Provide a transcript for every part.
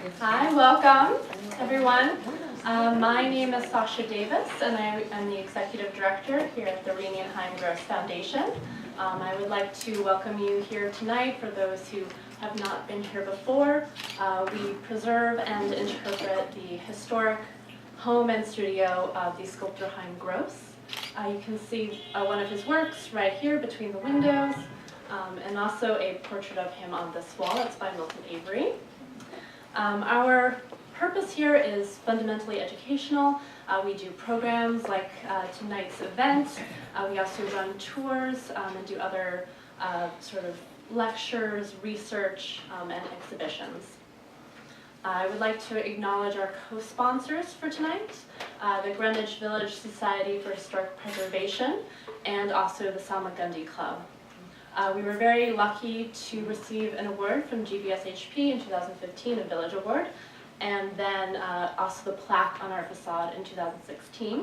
Hi, welcome everyone. My name is Sasha Davis and I am the Executive Director here at the Renee and Chaim Gross Foundation. I would like to welcome you here tonight. For those who have not been here before, we preserve and interpret the historic home and studio of the sculptor Chaim Gross. You can see one of his works right here between the windows, and also a portrait of him on this wall. It's by Milton Avery. Our purpose here is fundamentally educational. We do programs like tonight's event. We also run tours and do other sort of lectures, research, and exhibitions. I would like to acknowledge our co-sponsors for tonight, the Greenwich Village Society for Historic Preservation, and also the Salmagundi Club. We were very lucky to receive an award from GVSHP in 2015, a Village Award, and then also the plaque on our facade in 2016.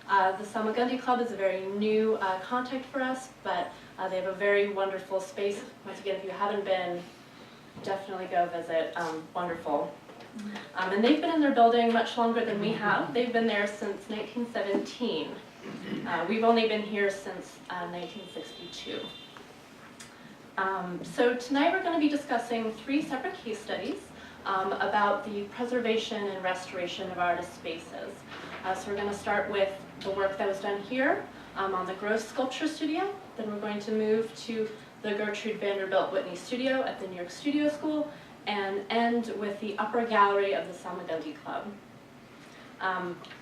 The Salmagundi Club is a very new contact for us, but they have a very wonderful space. Once again, if you haven't been, definitely go visit. Wonderful. And they've been in their building much longer than we have. They've been there since 1917. We've only been here since 1962. So tonight we're going to be discussing 3 separate case studies about the preservation and restoration of artist spaces. So we're going to start with the work that was done here on the Gross Sculpture Studio. Then we're going to move to the Gertrude Vanderbilt Whitney Studio at the New York Studio School, and end with the upper gallery of the Salmagundi Club.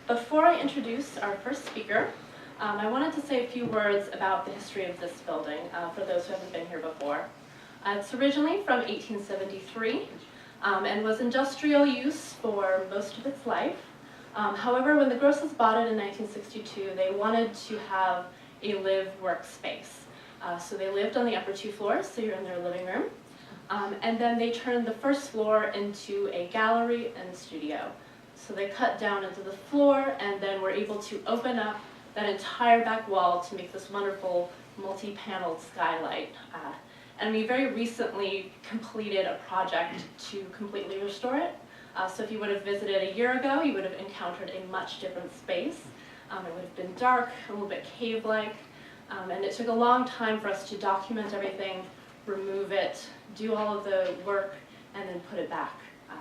Before I introduce our first speaker, I wanted to say a few words about the history of this building for those who haven't been here before. It's originally from 1873 and was industrial use for most of its life. However, when the Grosses bought it in 1962, they wanted to have a live-work space. So they lived on the upper 2 floors, so you're in their living room. And then they turned the first floor into a gallery and studio. So they cut down into the floor and then were able to open up that entire back wall to make this wonderful multi-paneled skylight. And we very recently completed a project to completely restore it. So if you would have visited a year ago, you would have encountered a much different space. It would have been dark, a little bit cave-like, and it took a long time for us to document everything, remove it, do all of the work, and then put it back.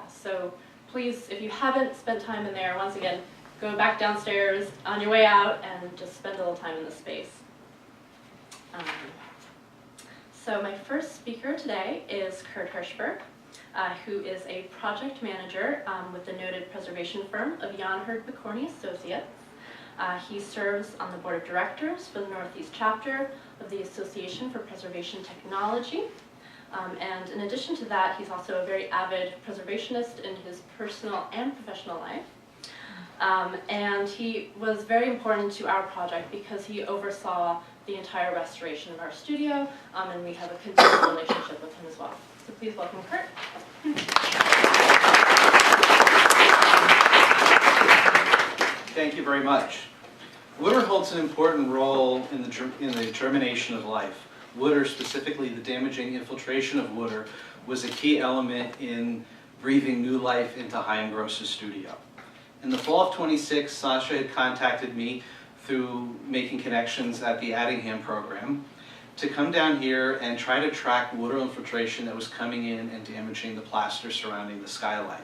So please, if you haven't spent time in there, once again, go back downstairs on your way out and just spend a little time in the space. So my first speaker today is Kurt Hirschberg, who is a project manager with the noted preservation firm of Jan McCorney Associates. He serves on the board of directors for the Northeast chapter of the Association for Preservation Technology. And in addition to that, he's also a very avid preservationist in his personal and professional life. And he was very important to our project because he oversaw the entire restoration of our studio, and we have a continued relationship with him as well. So please welcome Kurt. Thank you very much. Water holds an important role in the germination of life. Water, specifically the damaging infiltration of water, was a key element in breathing new life into Chaim Gross's studio. In the fall of '26, Sasha had contacted me through making connections at the Addingham program to come down here and try to track water infiltration that was coming in and damaging the plaster surrounding the skylight.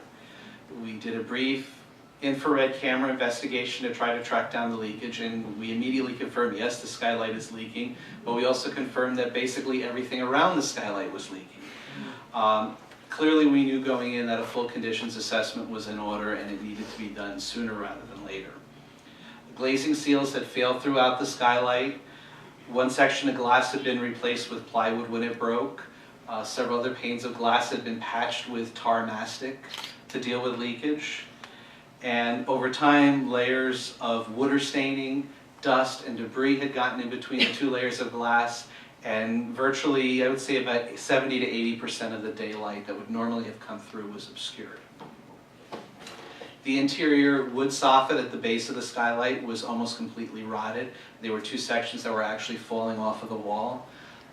We did a brief infrared camera investigation to try to track down the leakage, and we immediately confirmed, yes, the skylight is leaking, but we also confirmed that basically everything around the skylight was leaking. Clearly we knew going in that a full conditions assessment was in order and it needed to be done sooner rather than later. The glazing seals had failed throughout the skylight. One section of glass had been replaced with plywood when it broke. Several other panes of glass had been patched with tar mastic to deal with leakage. And over time, layers of water staining, dust, and debris had gotten in between the 2 layers of glass, and virtually, I would say about 70 to 80% of the daylight that would normally have come through was obscured. The interior wood soffit at the base of the skylight was almost completely rotted. There were 2 sections that were actually falling off of the wall.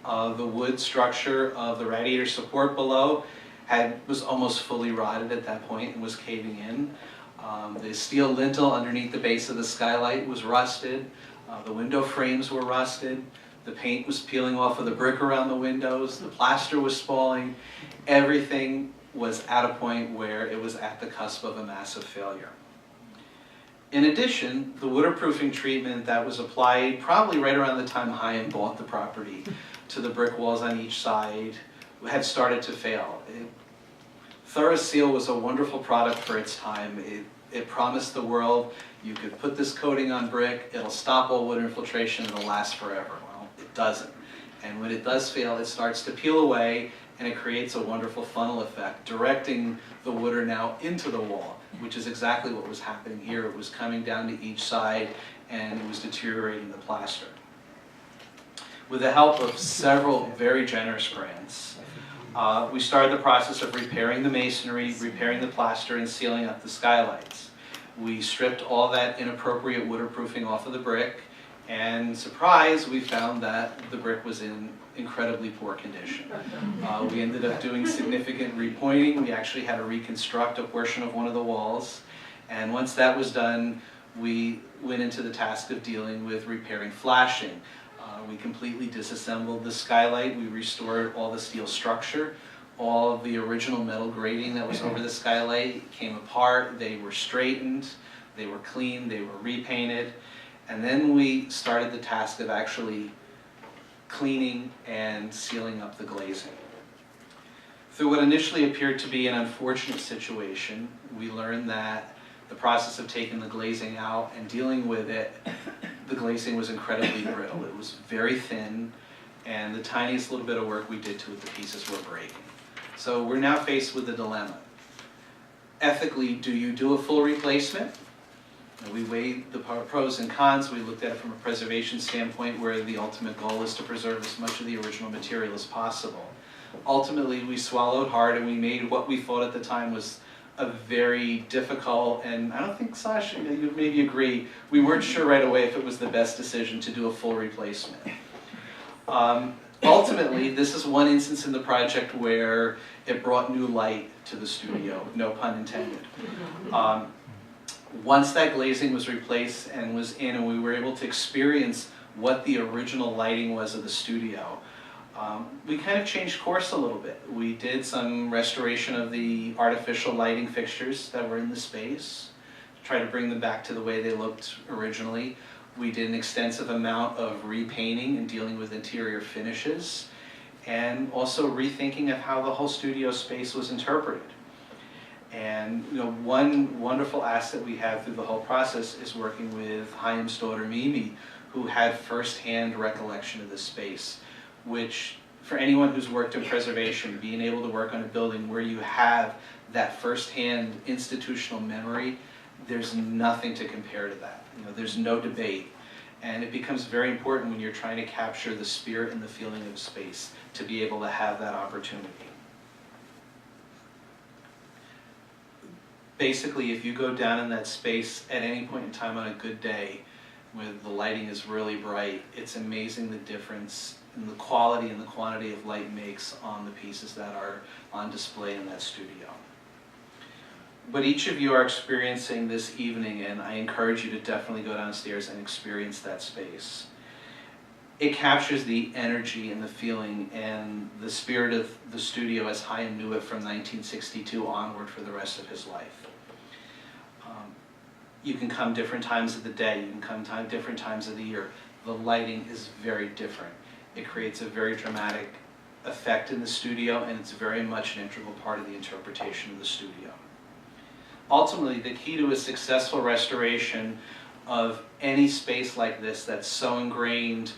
The wood structure of the radiator support below was almost fully rotted at that point and was caving in. The steel lintel underneath the base of the skylight was rusted. The window frames were rusted. The paint was peeling off of the brick around the windows. The plaster was spalling. Everything was at a point where it was at the cusp of a massive failure. In addition, the waterproofing treatment that was applied probably right around the time Chaim bought the property to the brick walls on each side had started to fail. Thorough Seal was a wonderful product for its time. It promised the world, you could put this coating on brick, it'll stop all water infiltration, it'll last forever. Well, it doesn't. And when it does fail, it starts to peel away, and it creates a wonderful funnel effect, directing the water now into the wall, which is exactly what was happening here. It was coming down to each side, and it was deteriorating the plaster. With the help of several very generous grants, we started the process of repairing the masonry, repairing the plaster, and sealing up the skylights. We stripped all that inappropriate waterproofing off of the brick, and surprise, we found that the brick was in incredibly poor condition. We ended up doing significant repointing. We actually had to reconstruct a portion of one of the walls, and once that was done, we went into the task of dealing with repairing flashing. We completely disassembled the skylight. We restored all the steel structure. All of the original metal grating that was over the skylight came apart. They were straightened, they were cleaned, they were repainted. And then we started the task of actually cleaning and sealing up the glazing. Through what initially appeared to be an unfortunate situation, we learned that the process of taking the glazing out and dealing with it, the glazing was incredibly brittle. It was very thin, and the tiniest little bit of work we did to it, the pieces were breaking. So we're now faced with a dilemma. Ethically, do you do a full replacement? And we weighed the pros and cons. We looked at it from a preservation standpoint, where the ultimate goal is to preserve as much of the original material as possible. Ultimately, we swallowed hard, and we made what we thought at the time was a very difficult, and I don't think, Sasha, you maybe agree, we weren't sure right away if it was the best decision to do a full replacement. Ultimately, this is one instance in the project where it brought new light to the studio, no pun intended. Once that glazing was replaced and was in, and we were able to experience what the original lighting was of the studio, we kind of changed course a little bit. We did some restoration of the artificial lighting fixtures that were in the space, to try to bring them back to the way they looked originally. We did an extensive amount of repainting and dealing with interior finishes, and also rethinking of how the whole studio space was interpreted. And one wonderful asset we have through the whole process is working with Chaim's daughter Mimi, who had firsthand recollection of this space, which for anyone who's worked in preservation, being able to work on a building where you have that firsthand institutional memory, there's nothing to compare to that. There's no debate. And it becomes very important when you're trying to capture the spirit and the feeling of space to be able to have that opportunity. Basically, if you go down in that space at any point in time on a good day, where the lighting is really bright, it's amazing the difference in the quality and the quantity of light makes on the pieces that are on display in that studio. What each of you are experiencing this evening, and I encourage you to definitely go downstairs and experience that space. It captures the energy and the feeling and the spirit of the studio as Chaim knew it from 1962 onward for the rest of his life. You can come different times of the day, you can come different times of the year. The lighting is very different. It creates a very dramatic effect in the studio, and it's very much an integral part of the interpretation of the studio. Ultimately, the key to a successful restoration of any space like this that's so ingrained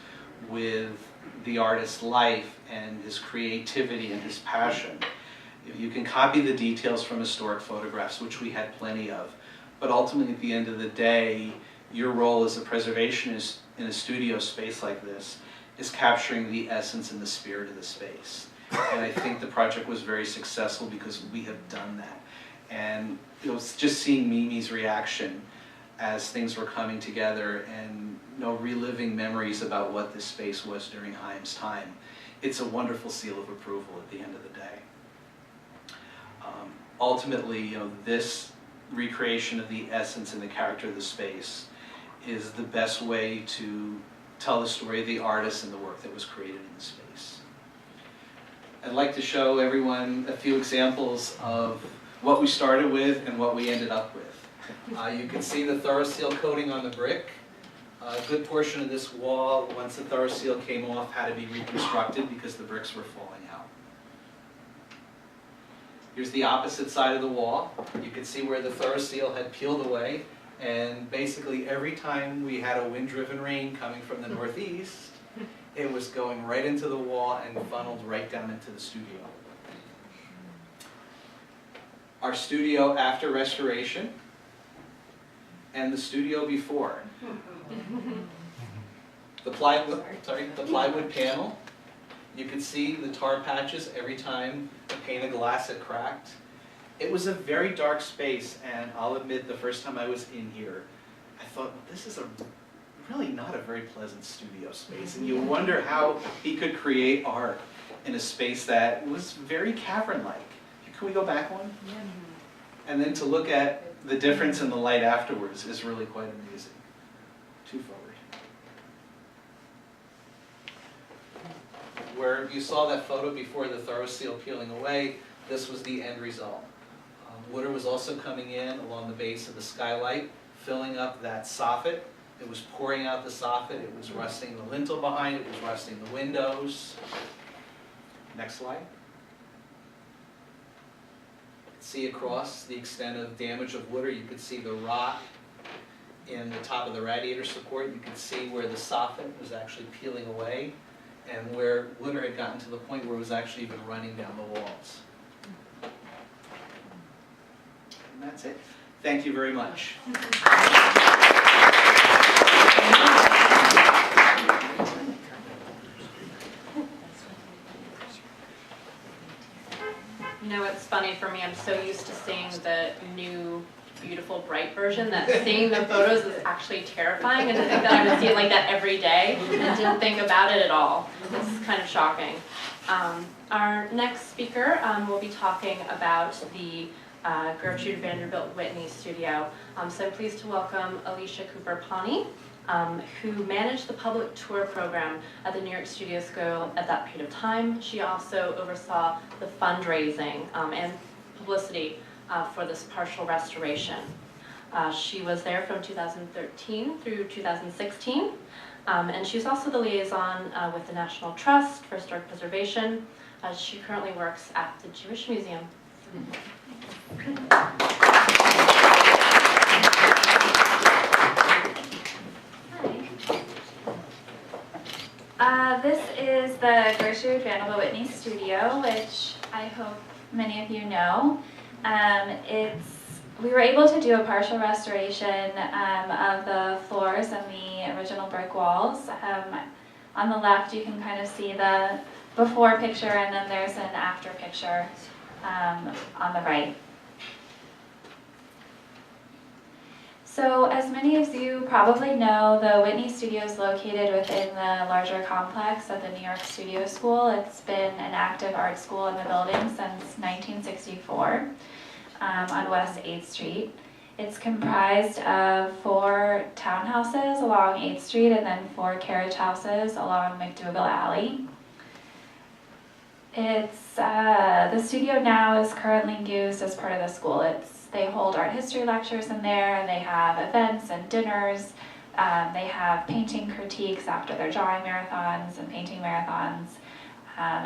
with the artist's life and his creativity and his passion, if you can copy the details from historic photographs, which we had plenty of, but ultimately at the end of the day, your role as a preservationist in a studio space like this is capturing the essence and the spirit of the space. And I think the project was very successful because we have done that. And it was just seeing Mimi's reaction as things were coming together and reliving memories about what this space was during Chaim's time. It's a wonderful seal of approval at the end of the day. Ultimately, this recreation of the essence and the character of the space is the best way to tell the story of the artist and the work that was created in the space. I'd like to show everyone a few examples of what we started with and what we ended up with. You can see the thorough seal coating on the brick. A good portion of this wall, once the thorough seal came off, had to be reconstructed because the bricks were falling out. Here's the opposite side of the wall. You can see where the thorough seal had peeled away, and basically every time we had a wind-driven rain coming from the northeast, it was going right into the wall and funneled right down into the studio. Our studio after restoration, and the studio before. The plywood panel, you could see the tar patches every time a pane of glass had cracked. It was a very dark space, and I'll admit the first time I was in here, I thought, this is really not a very pleasant studio space. And you wonder how he could create art in a space that was very cavern-like. Can we go back one? Yeah. And then to look at the difference in the light afterwards is really quite amazing. Two forward. Where you saw that photo before the thorough seal peeling away, this was the end result. Water was also coming in along the base of the skylight, filling up that soffit. It was pouring out the soffit. It was rusting the lintel behind. It was rusting the windows. Next slide. See across the extent of damage of water, you could see the rot in the top of the radiator support. You could see where the soffit was actually peeling away and where water had gotten to the point where it was actually even running down the walls. And that's it. Thank you very much. You know, it's funny for me, I'm so used to seeing the new, beautiful, bright version that seeing the photos is actually terrifying, and to think that I would see it like that every day and didn't think about it at all. It's kind of shocking. Our next speaker will be talking about the Gertrude Vanderbilt Whitney studio. So I'm pleased to welcome Alicia Cooper, who managed the public tour program at the New York Studio School at that period of time. She also oversaw the fundraising and publicity for this partial restoration. She was there from 2013 through 2016, and she's also the liaison with the National Trust for Historic Preservation. She currently works at the Jewish Museum. This is the Gertrude Vanderbilt Whitney studio, which I hope many of you know. We were able to do a partial restoration of the floors and the original brick walls. On the left you can kind of see the before picture, and then there's an after picture on the right. So as many of you probably know, the Whitney Studio is located within the larger complex of the New York Studio School. It's been an active art school in the building since 1964 on West 8th Street. It's comprised of 4 townhouses along 8th Street and then 4 carriage houses along McDougal Alley. The studio now is currently used as part of the school. They hold art history lectures in there, and they have events and dinners. They have painting critiques after their drawing marathons and painting marathons.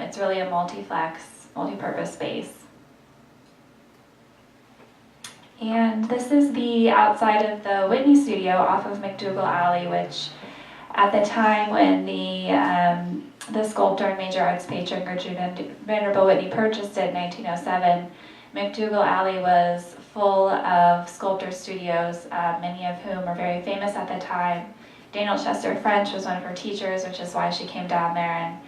It's really a multi-purpose space. And this is the outside of the Whitney studio off of McDougal Alley, which at the time when the sculptor and major arts patron Gertrude Vanderbilt Whitney purchased it in 1907, McDougal Alley was full of sculptor studios, many of whom were very famous at the time. Daniel Chester French was one of her teachers, which is why she came down there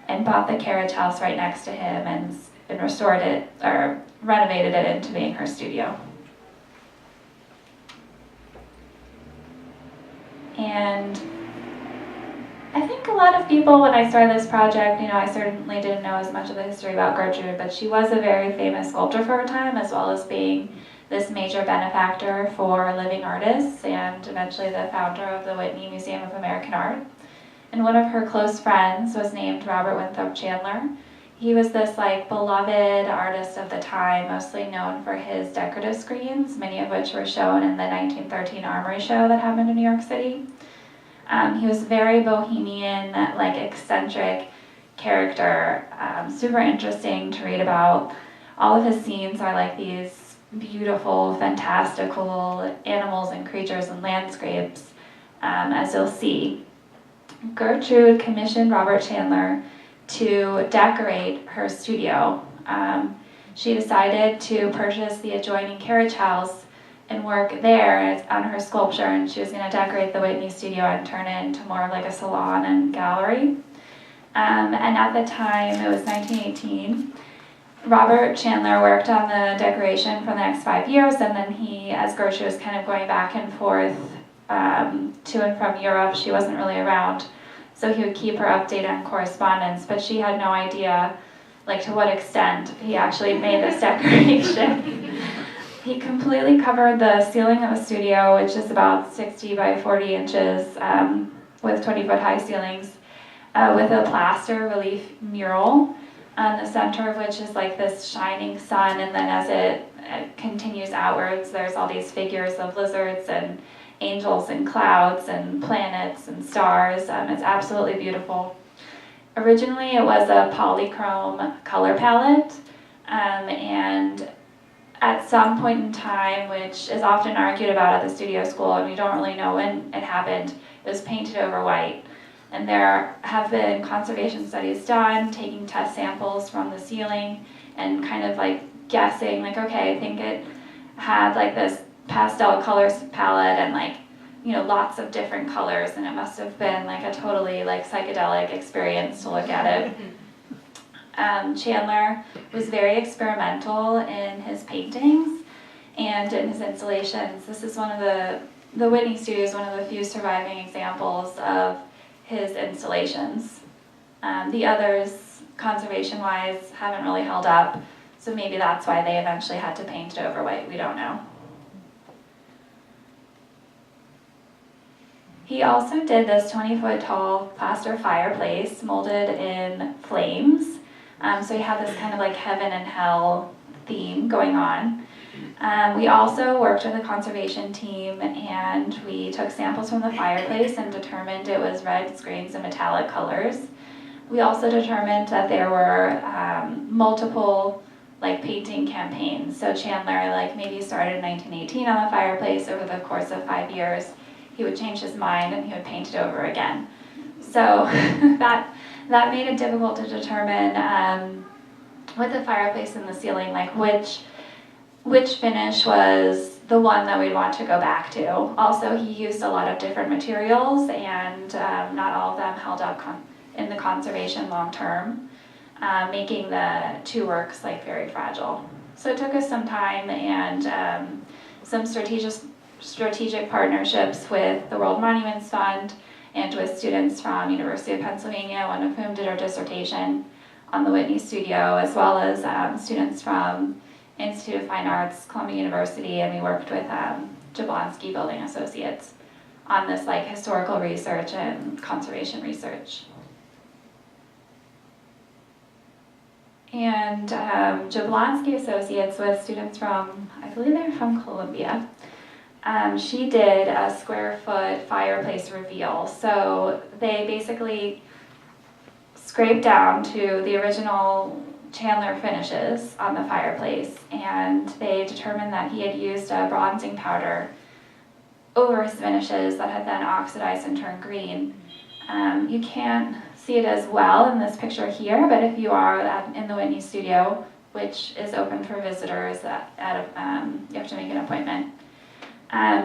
and bought the carriage house right next to him and restored it, or renovated it into being her studio. And I think a lot of people, when I started this project, I certainly didn't know as much of the history about Gertrude, but she was a very famous sculptor for her time, as well as being this major benefactor for living artists, and eventually the founder of the Whitney Museum of American Art. And one of her close friends was named Robert Winthrop Chandler. He was this beloved artist of the time, mostly known for his decorative screens, many of which were shown in the 1913 Armory show that happened in New York City. He was very bohemian, eccentric character, super interesting to read about. All of his scenes are like these beautiful, fantastical animals and creatures and landscapes, as you'll see. Gertrude commissioned Robert Chandler to decorate her studio. She decided to purchase the adjoining carriage house and work there on her sculpture, and she was going to decorate the Whitney studio and turn it into more of a salon and gallery. And at the time, it was 1918, Robert Chandler worked on the decoration for the next 5 years, and then he, as Gertrude was kind of going back and forth to and from Europe, she wasn't really around, so he would keep her updated on correspondence, but she had no idea to what extent he actually made this decoration. He completely covered the ceiling of the studio, which is about 60 by 40 inches with 20-foot high ceilings, with a plaster relief mural, the center of which is this shining sun, and then as it continues outwards, there's all these figures of lizards and angels and clouds and planets and stars. It's absolutely beautiful. Originally, it was a polychrome color palette, and at some point in time, which is often argued about at the studio school, and we don't really know when it happened, it was painted over white. And there have been conservation studies done, taking test samples from the ceiling and kind of guessing, okay, I think it had this pastel colors palette and lots of different colors, and it must have been a totally psychedelic experience to look at it. Chandler was very experimental in his paintings and in his installations. This is one of the Whitney studio is one of the few surviving examples of his installations. The others, conservation-wise, haven't really held up, so maybe that's why they eventually had to paint it over white. We don't know. He also did this 20-foot tall plaster fireplace molded in flames. So he had this kind of heaven and hell theme going on. We also worked with a conservation team, and we took samples from the fireplace and determined it was reds, greens, and metallic colors. We also determined that there were multiple painting campaigns. So Chandler maybe started in 1918 on the fireplace. Over the course of 5 years, he would change his mind and he would paint it over again. So that made it difficult to determine with the fireplace and the ceiling, which finish was the one that we'd want to go back to. Also, he used a lot of different materials, and not all of them held up in the conservation long term, making the two works very fragile. So it took us some time and some strategic partnerships with the World Monuments Fund and with students from University of Pennsylvania, one of whom did our dissertation on the Whitney studio, as well as students from Institute of Fine Arts, Columbia University, and we worked with Jablonski Building Associates on this historical research and conservation research. And Jablonski Associates was students from, I believe they're from Columbia. She did a square-foot fireplace reveal. So they basically scraped down to the original Chandler finishes on the fireplace, and they determined that he had used a bronzing powder over his finishes that had then oxidized and turned green. You can't see it as well in this picture here, but if you are in the Whitney studio, which is open for visitors, you have to make an appointment.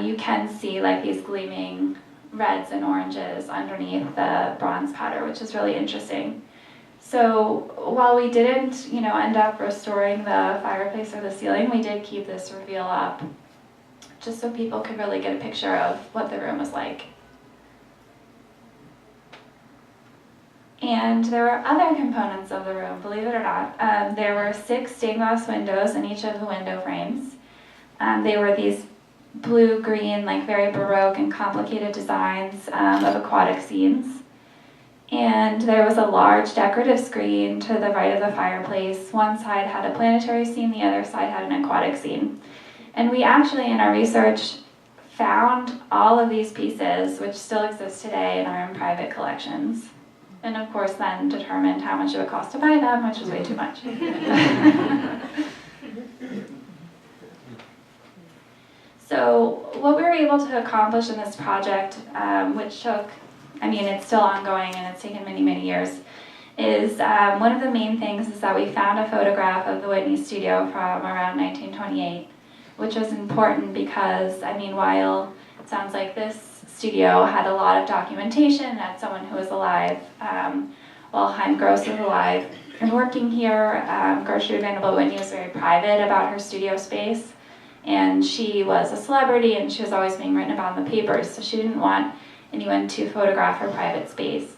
You can see these gleaming reds and oranges underneath the bronze powder, which is really interesting. So while we didn't, end up restoring the fireplace or the ceiling, we did keep this reveal up, just so people could really get a picture of what the room was like. And there were other components of the room, believe it or not. There were 6 stained glass windows in each of the window frames. They were these blue-green, like very Baroque and complicated designs of aquatic scenes. And there was a large decorative screen to the right of the fireplace. One side had a planetary scene, the other side had an aquatic scene. And we actually, in our research, found all of these pieces, which still exist today in our own private collections. And of course then determined how much it would cost to buy them, which was way too much. So what we were able to accomplish in this project, which took, it's still ongoing and it's taken many, many years, is one of the main things is that we found a photograph of the Whitney studio from around 1928, which was important because, while it sounds like this studio had a lot of documentation as someone who was alive, while Chaim Gross was alive and working here, Gertrude Vanderbilt Whitney was very private about her studio space. And she was a celebrity and she was always being written about in the papers, so she didn't want anyone to photograph her private space.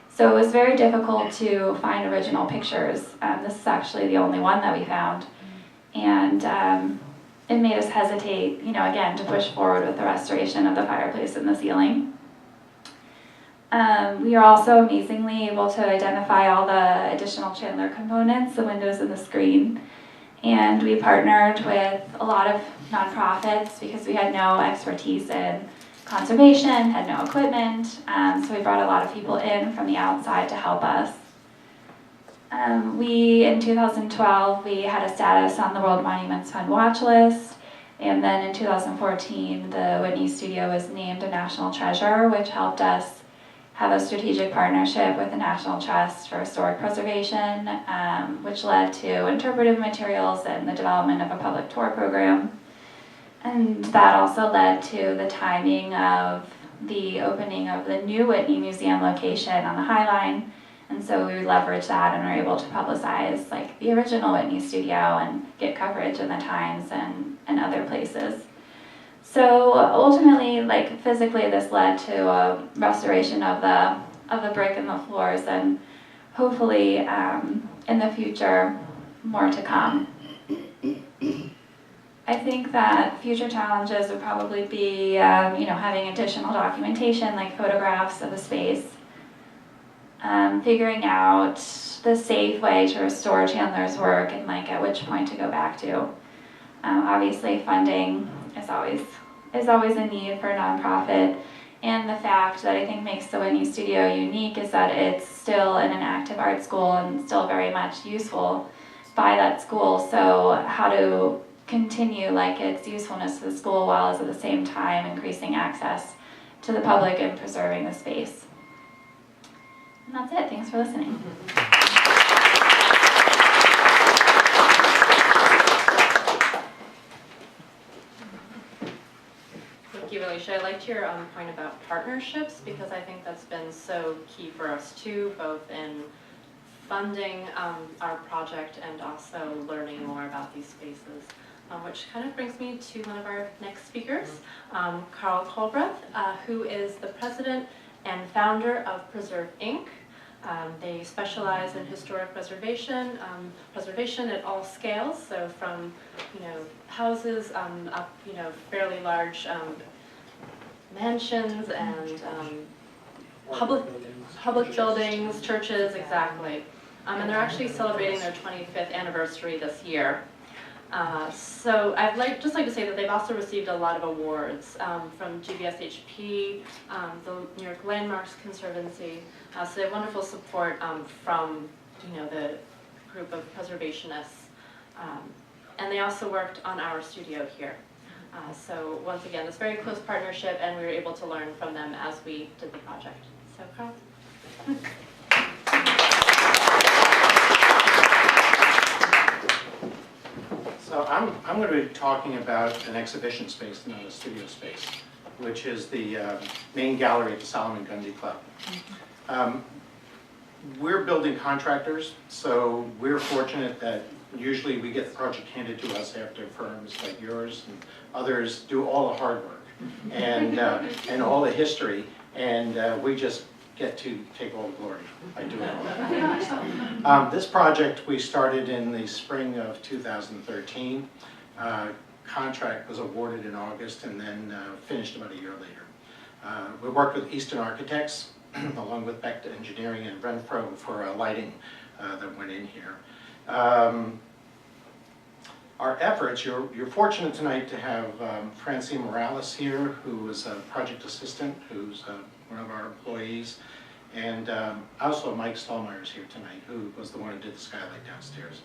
So it was very difficult to find original pictures. This is actually the only one that we found. And it made us hesitate, again, to push forward with the restoration of the fireplace and the ceiling. We are also amazingly able to identify all the additional Chandler components, the windows and the screen. And we partnered with a lot of nonprofits because we had no expertise in conservation, had no equipment, so we brought a lot of people in from the outside to help us. In 2012, we had a status on the World Monuments Fund watch list, and then in 2014, the Whitney Studio was named a National Treasure, which helped us have a strategic partnership with the National Trust for Historic Preservation, which led to interpretive materials and the development of a public tour program. And that also led to the timing of the opening of the new Whitney Museum location on the High Line. And so we leveraged that and were able to publicize the original Whitney Studio and get coverage in the Times and other places. So ultimately, physically, this led to a restoration of the brick and the floors, and hopefully in the future, more to come. I think that future challenges would probably be, having additional documentation, like photographs of the space, figuring out the safe way to restore Chandler's work and at which point to go back to. Obviously, funding is always a need for a nonprofit, and the fact that I think makes the Whitney Studio unique is that it's still in an active art school and still very much useful by that school. So how to continue its usefulness to the school while at the same time increasing access to the public and preserving the space. And that's it. Thanks for listening. Thank you, Alicia. I liked your point about partnerships because I think that's been so key for us too, both in funding our project and also learning more about these spaces. Which kind of brings me to one of our next speakers, Carl Culbreth, who is the president and founder of Preserve Inc. They specialize in historic preservation at all scales, so from houses up fairly large mansions and public buildings, churches, exactly. And they're actually celebrating their 25th anniversary this year. So I'd just like to say that they've also received a lot of awards from GVSHP, the New York Landmarks Conservancy. So they have wonderful support from the group of preservationists. And they also worked on our studio here. So once again, this very close partnership, and we were able to learn from them as we did the project. So Carl. So I'm going to be talking about an exhibition space, not a studio space, which is the main gallery at the Salmagundi Club. We're building contractors, so we're fortunate that usually we get the project handed to us after firms like yours and others do all the hard work and all the history, and we just get to take all the glory by doing all that. This project we started in the spring of 2013. Contract was awarded in August and then finished about a year later. We worked with Eastern Architects along with Beck Engineering and Renfro for lighting that went in here. Our efforts, you're fortunate tonight to have Francine Morales here, who is a project assistant, who's one of our employees, and also Mike Stallmeyer's here tonight, who was the one who did the skylight downstairs.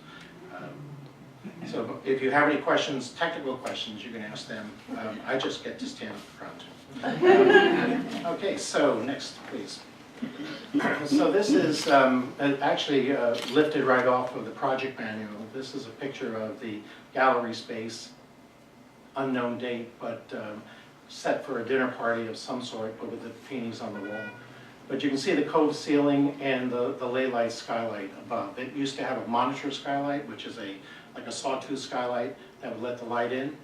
So if you have any questions, technical questions, you can ask them. I just get to stand up front. Okay, so next, please. So this is actually lifted right off of the project manual. This is a picture of the gallery space, unknown date, but set for a dinner party of some sort, but with the paintings on the wall. But you can see the cove ceiling and the ley light skylight above. It used to have a monitor skylight, which is like a sawtooth skylight that would let the light in.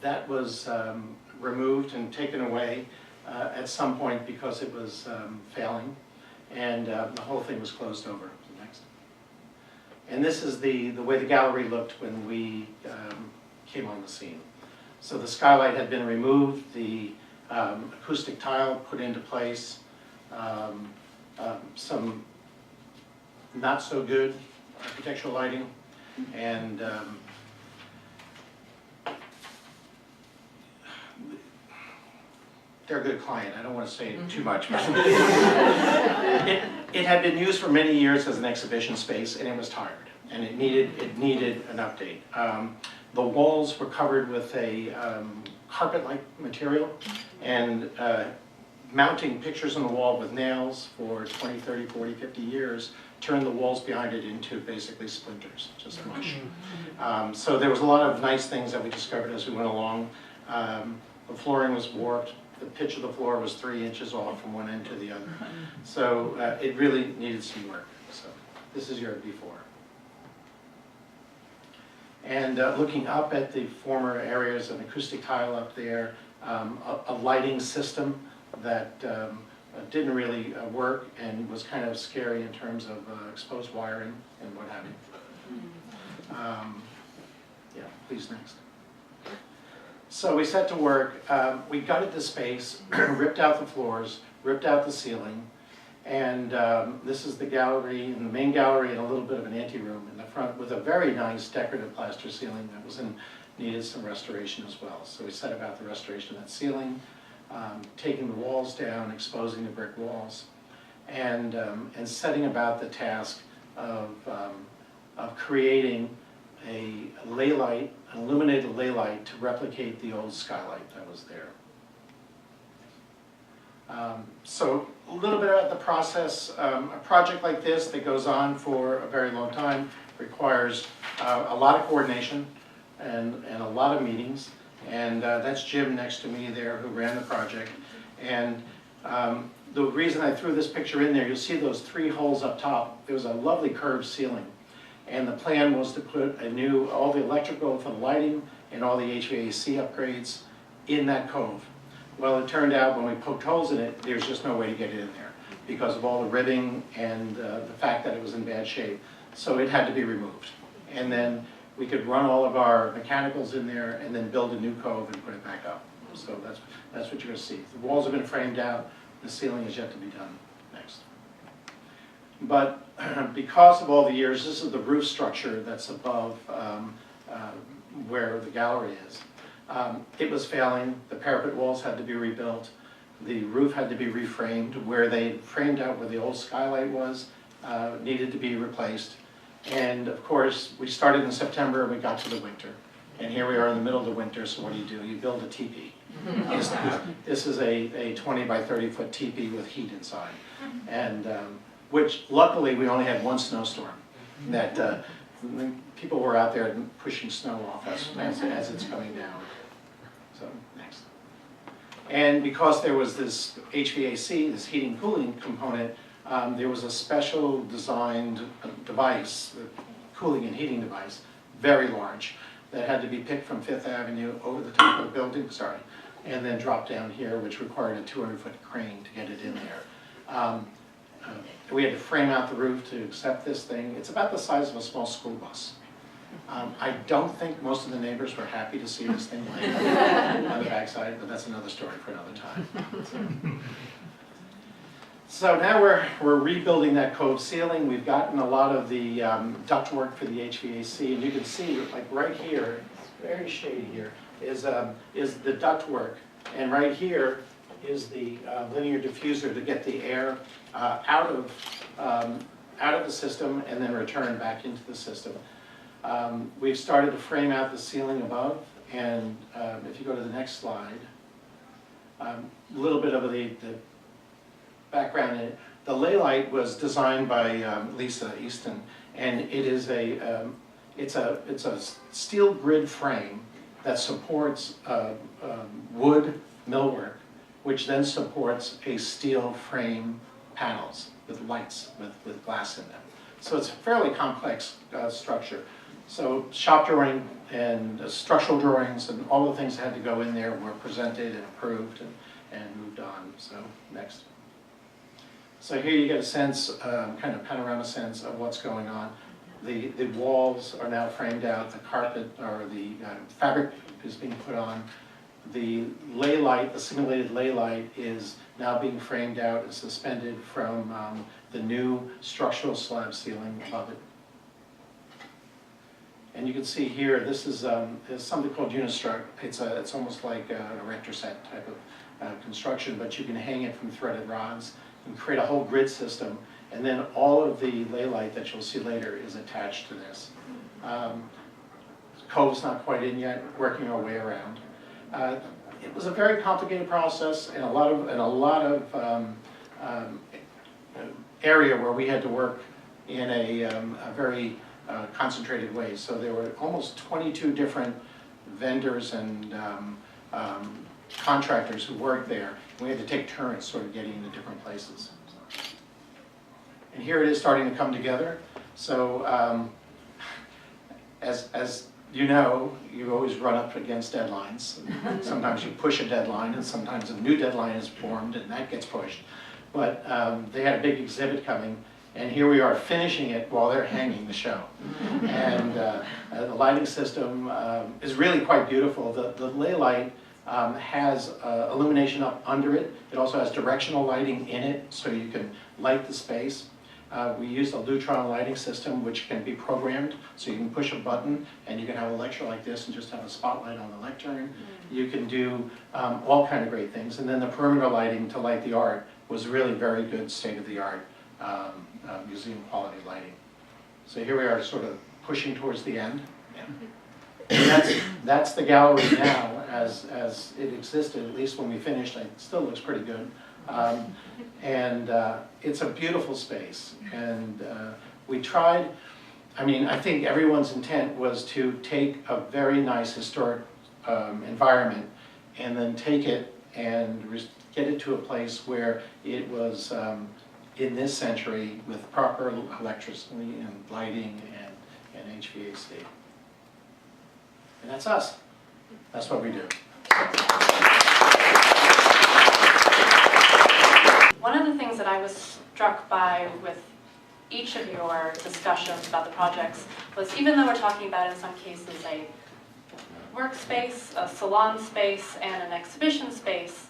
That was removed and taken away at some point because it was failing, and the whole thing was closed over. Next. And this is the way the gallery looked when we came on the scene. So the skylight had been removed, the acoustic tile put into place, some not so good architectural lighting, and they're a good client. I don't want to say too much. It had been used for many years as an exhibition space, and it was tired, and it needed an update. The walls were covered with a carpet-like material, and mounting pictures on the wall with nails for 20, 30, 40, 50 years turned the walls behind it into basically splinters, just mush. So there was a lot of nice things that we discovered as we went along. The flooring was warped. The pitch of the floor was 3 inches off from one end to the other. So it really needed some work. So this is your before. And looking up at the former areas, an acoustic tile up there, a lighting system that didn't really work and was kind of scary in terms of exposed wiring and what have you. Yeah, please, next. So we set to work. We gutted the space, ripped out the floors, ripped out the ceiling, and this is the gallery, and the main gallery, and a little bit of an anteroom in the front with a very nice decorative plaster ceiling that needed some restoration as well. So we set about the restoration of that ceiling, taking the walls down, exposing the brick walls, and setting about the task of creating a ley light, an illuminated ley light to replicate the old skylight that was there. So a little bit about the process. A project like this that goes on for a very long time requires a lot of coordination and a lot of meetings. And that's Jim next to me there who ran the project. And the reason I threw this picture in there, you'll see those 3 holes up top. There was a lovely curved ceiling. And the plan was to put all the electrical for the lighting and all the HVAC upgrades in that cove. Well, it turned out when we poked holes in it, there's just no way to get it in there because of all the ribbing and the fact that it was in bad shape. So it had to be removed. And then we could run all of our mechanicals in there and then build a new cove and put it back up. So that's what you're going to see. The walls have been framed out. The ceiling is yet to be done. Next. But because of all the years, this is the roof structure that's above where the gallery is. It was failing. The parapet walls had to be rebuilt. The roof had to be reframed. Where they framed out where the old skylight was needed to be replaced. And of course, we started in September and we got to the winter. And here we are in the middle of the winter, so what do? You build a teepee. This is a 20 by 30 foot teepee with heat inside. And which luckily we only had one snowstorm that people were out there pushing snow off as it's coming down. So next. And because there was this HVAC, this heating cooling component, there was a special designed device, cooling and heating device, very large, that had to be picked from 5th Avenue over the top of the building, and then dropped down here, which required a 200-foot crane to get it in there. We had to frame out the roof to accept this thing. It's about the size of a small school bus. I don't think most of the neighbors were happy to see this thing laying on the backside, but that's another story for another time. So now we're rebuilding that cove ceiling. We've gotten a lot of the ductwork for the HVAC, and you can see, like right here, it's very shady here, is the ductwork, and right here is the linear diffuser to get the air out of the system and then return back into the system. We've started to frame out the ceiling above, and if you go to the next slide, a little bit of the background in it. The ley light was designed by Lisa Easton, and it is it's a steel grid frame that supports wood millwork, which then supports a steel frame panels with lights with glass in them. So it's a fairly complex structure. So shop drawing and structural drawings and all the things that had to go in there were presented and approved and moved on. So next. So here you get a sense, kind of panorama sense of what's going on. The walls are now framed out, the carpet or the fabric is being put on. The ley light, the simulated ley light, is now being framed out and suspended from the new structural slab ceiling above it. And you can see here, this is something called Unistruct. It's almost like an erector set type of construction, but you can hang it from threaded rods and create a whole grid system. And then all of the ley light that you'll see later is attached to this. Cove's not quite in yet, working our way around. It was a very complicated process and a lot of area where we had to work in a very concentrated way. So there were almost 22 different vendors and contractors who worked there. We had to take turns sort of getting into different places. And here it is starting to come together. So as you know, you always run up against deadlines. Sometimes you push a deadline, and sometimes a new deadline is formed, and that gets pushed. But they had a big exhibit coming, and here we are finishing it while they're hanging the show. And the lighting system is really quite beautiful. The ley light has illumination up under it. It also has directional lighting in it, so you can light the space. We use a Lutron lighting system, which can be programmed, so you can push a button and you can have a lecture like this and just have a spotlight on the lectern. You can do all kind of great things. And then the perimeter lighting to light the art was really very good state-of-the-art museum quality lighting. So here we are sort of pushing towards the end. And that's the gallery now as it existed, at least when we finished. It still looks pretty good. It's a beautiful space, and we tried, I think everyone's intent was to take a very nice historic environment and then take it and get it to a place where it was in this century with proper electricity and lighting and HVAC. And that's us. That's what we do. One of the things that I was struck by with each of your discussions about the projects was, even though we're talking about in some cases a workspace, a salon space, and an exhibition space,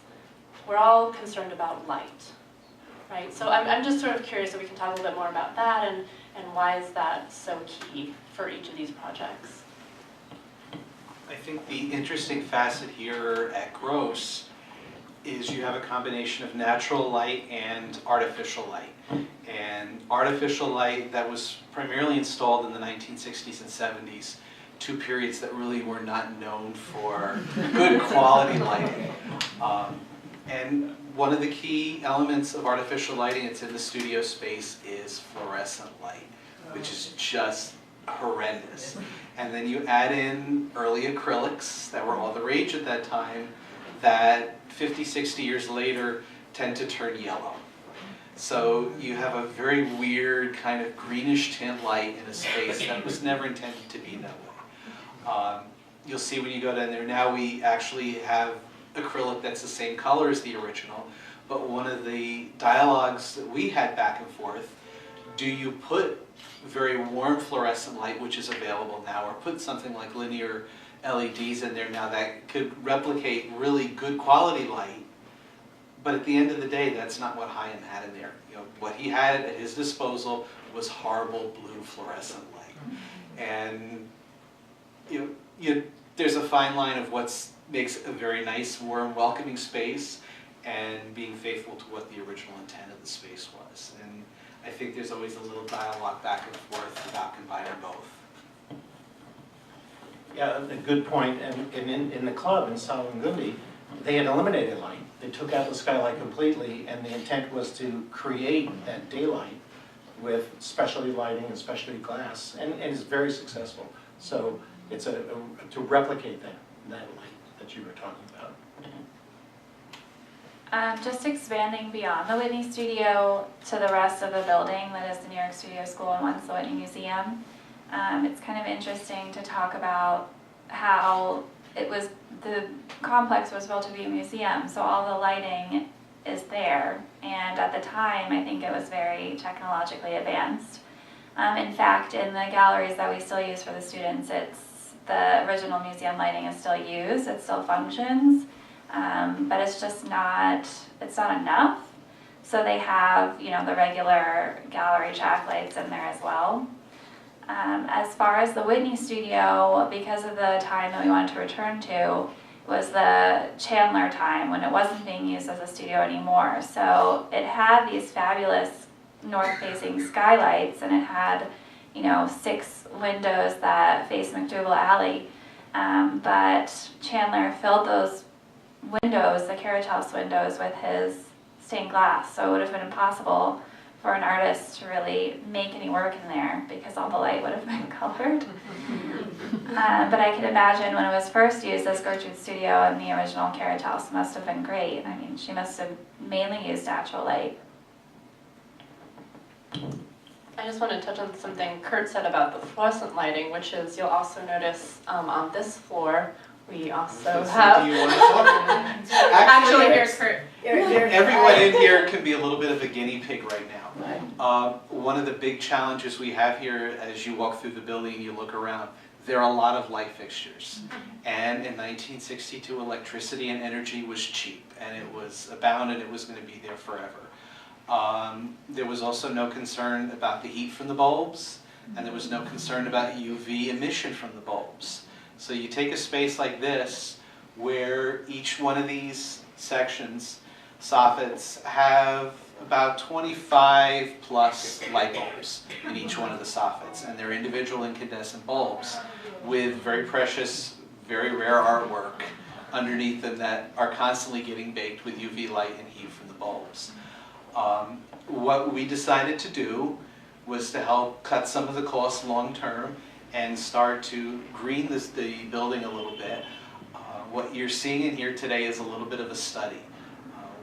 we're all concerned about light, right? So I'm just sort of curious if we can talk a little bit more about that and why is that so key for each of these projects? I think the interesting facet here at Gross is you have a combination of natural light and artificial light. And artificial light that was primarily installed in the 1960s and 70s, two periods that really were not known for good quality lighting. And one of the key elements of artificial lighting that's in the studio space is fluorescent light, which is just horrendous. And then you add in early acrylics that were all the rage at that time, that 50, 60 years later tend to turn yellow. So you have a very weird kind of greenish tint light in a space that was never intended to be that way. You'll see when you go down there now, we actually have acrylic that's the same color as the original, but one of the dialogues that we had back and forth, do you put very warm fluorescent light, which is available now, or put something like linear LEDs in there now that could replicate really good quality light? But at the end of the day, that's not what Chaim had in there. You know, what he had at his disposal was horrible blue fluorescent light. And there's a fine line of what makes a very nice, warm, welcoming space and being faithful to what the original intent of the space was. And I think there's always a little dialogue back and forth about combining both. Yeah, a good point. And in the club in Salmagundi, they had eliminated light. They took out the skylight completely, and the intent was to create that daylight with specialty lighting and specialty glass, and it's very successful. So it's to replicate that light that you were talking about. Just expanding beyond the Whitney Studio to the rest of the building that is the New York Studio School and once the Whitney Museum. It's kind of interesting to talk about how the complex was built to be a museum, so all the lighting is there, and at the time I think it was very technologically advanced. In fact, in the galleries that we still use for the students, the original museum lighting is still used, it still functions, but it's just not enough. So they have, the regular gallery track lights in there as well. As far as the Whitney Studio, because of the time that we wanted to return to, was the Chandler time when it wasn't being used as a studio anymore. So it had these fabulous north-facing skylights, and it had, 6 windows that face McDougal Alley. But Chandler filled those windows, the carriage house windows, with his stained glass. So it would have been impossible for an artist to really make any work in there because all the light would have been colored. But I can imagine when it was first used as Gertrude's studio and the original carriage house must have been great. I mean, she must have mainly used natural light. I just want to touch on something Kurt said about the fluorescent lighting, which is you'll also notice on this floor we also have. Do you want to talk? Actually, here's Kurt. Everyone in here can be a little bit of a guinea pig right now. One of the big challenges we have here as you walk through the building and you look around, there are a lot of light fixtures. And in 1962, electricity and energy was cheap, and it was abound, and it was going to be there forever. There was also no concern about the heat from the bulbs, and there was no concern about UV emission from the bulbs. So you take a space like this, where each one of these sections, soffits, have about 25 plus light bulbs in each one of the soffits, and they're individual incandescent bulbs with very precious, very rare artwork underneath them that are constantly getting baked with UV light and heat from the bulbs. What we decided to do was to help cut some of the costs long term and start to green the building a little bit. What you're seeing in here today is a little bit of a study.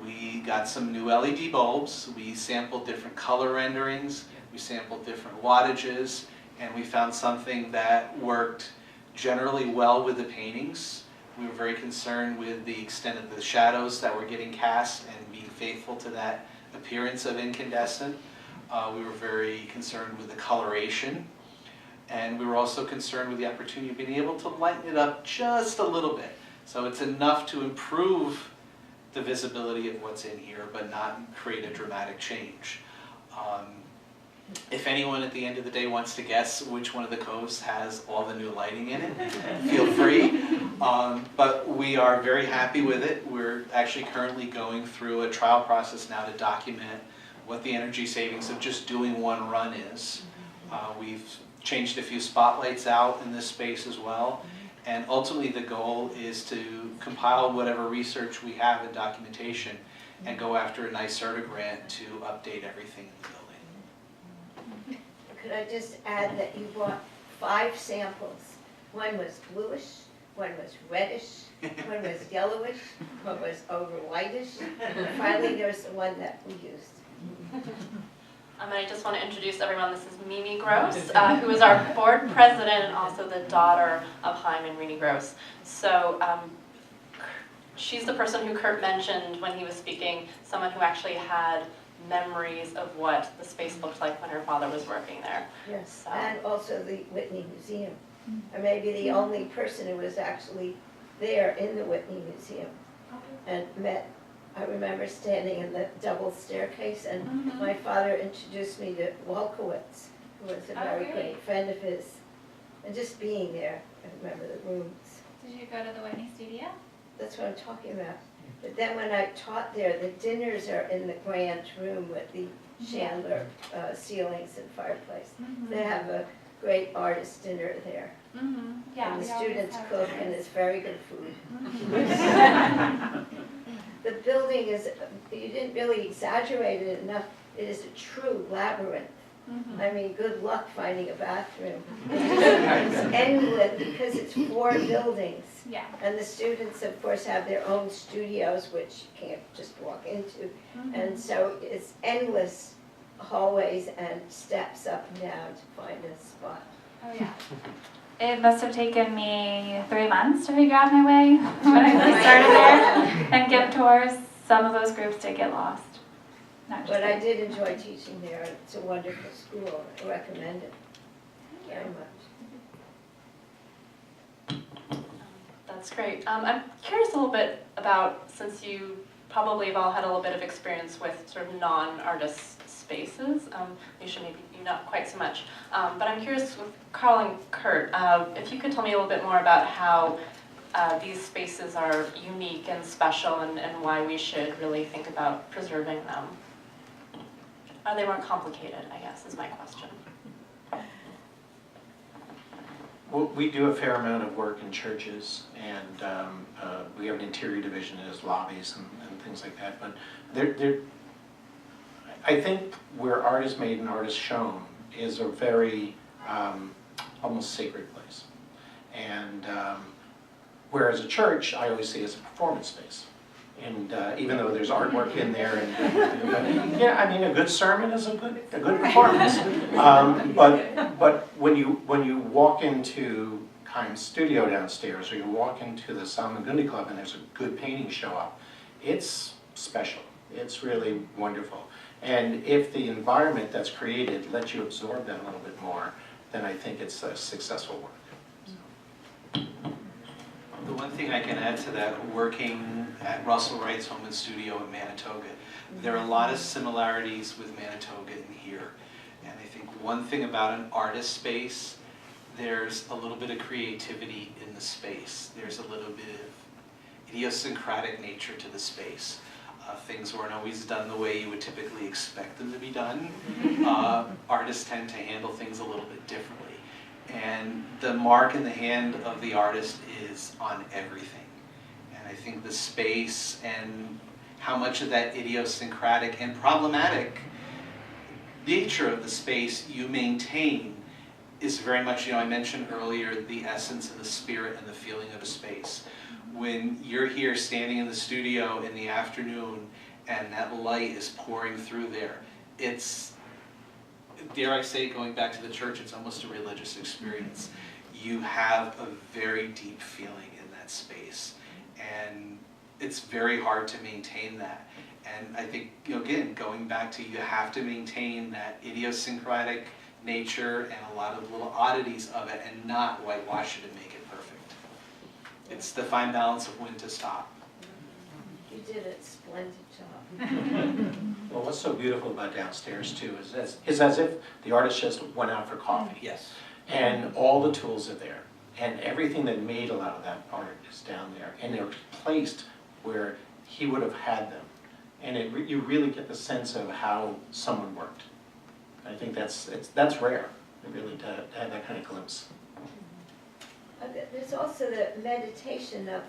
We got some new LED bulbs, we sampled different color renderings, we sampled different wattages, and we found something that worked generally well with the paintings. We were very concerned with the extent of the shadows that were getting cast and being faithful to that appearance of incandescent. We were very concerned with the coloration, and we were also concerned with the opportunity of being able to lighten it up just a little bit. So it's enough to improve the visibility of what's in here, but not create a dramatic change. If anyone at the end of the day wants to guess which one of the coves has all the new lighting in it, feel free. But we are very happy with it. We're actually currently going through a trial process now to document what the energy savings of just doing one run is. We've changed a few spotlights out in this space as well. And ultimately the goal is to compile whatever research we have and documentation and go after a NYSERDA grant to update everything in the building. Could I just add that you bought 5 samples. One was bluish, one was reddish, one was yellowish, one was over whitish, and finally there's the one that we used. And I just want to introduce everyone. This is Mimi Gross, who is our board president and also the daughter of Chaim and Renee Gross. So she's the person who Kurt mentioned when he was speaking, someone who actually had memories of what the space looked like when her father was working there. Yes, So. and also the Whitney Museum. Or maybe the only person who was actually there in the Whitney Museum and met. I remember standing in the double staircase, and my father introduced me to Wolkowitz, who was a very really? good friend of his, and just being there, I remember the rooms. Did you go to the Whitney studio? That's what I'm talking about. But then when I taught there, the dinners are in the grand room with the chandelier ceilings and fireplace. They have a great artist dinner there. Yeah, And the we always students have cook, dinners. and it's very good food. The building is, you didn't really exaggerate it enough, it is a true labyrinth. I mean, good luck finding a bathroom. It's endless because it's 4 buildings. Yeah. And the students, of course, have their own studios, which you can't just walk into. And so it's endless hallways and steps up and down to find a spot. Oh yeah. It must have taken me 3 months to figure out my way when I first started there and give tours. Some of those groups did get lost. Not just But I me. did enjoy teaching there. It's a wonderful school. I recommend it very much. That's great. I'm curious a little bit about, since you probably have all had a little bit of experience with sort of non-artist spaces, Alicia, maybe you not quite so much, but I'm curious with Carl and Kurt, if you could tell me a little bit more about how these spaces are unique and special and why we should really think about preserving them. Are they more complicated, I guess, is my question. Well, we do a fair amount of work in churches, and we have an interior division as lobbies and things like that. But I think where art is made and art is shown is a very almost sacred place. And whereas a church, I always see as a performance space. And even though there's artwork in there, and yeah, I mean, a good sermon is a good performance. But when you walk into Chaim's studio downstairs, or you walk into the Salmagundi Club, and there's a good painting show up, it's special. It's really wonderful. And if the environment that's created lets you absorb that a little bit more, then I think it's a successful work. The one thing I can add to that, working at Russell Wright's home and studio in Manitoga, there are a lot of similarities with Manitoga and here. And I think one thing about an artist space, there's a little bit of creativity in the space. There's a little bit of idiosyncratic nature to the space. Things weren't always done the way you would typically expect them to be done. Artists tend to handle things a little bit differently. And the mark in the hand of the artist is on everything. And I think the space and how much of that idiosyncratic and problematic nature of the space you maintain is very much, I mentioned earlier, the essence and the spirit and the feeling of a space. When you're here standing in the studio in the afternoon and that light is pouring through there, it's, dare I say, going back to the church, it's almost a religious experience. You have a very deep feeling in that space, and it's very hard to maintain that. And I think, again, going back to, you have to maintain that idiosyncratic nature and a lot of little oddities of it, and not whitewash it and make it perfect. It's the fine balance of when to stop. You did a splendid job. Well, what's so beautiful about downstairs too is as if the artist just went out for coffee. Yes. And all the tools are there. And everything that made a lot of that art is down there. And they're placed where he would have had them. And you really get the sense of how someone worked. I think that's rare, really, to have that kind of glimpse. There's also the meditation of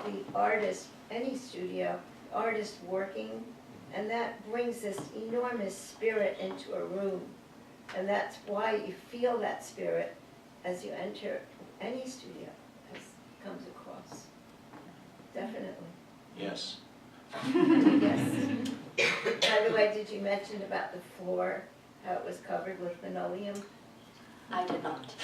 the artist, any studio, artist working, and that brings this enormous spirit into a room. And that's why you feel that spirit as you enter any studio, as comes across. Definitely. Yes. Yes. By the way, did you mention about the floor, how it was covered with linoleum? I did not.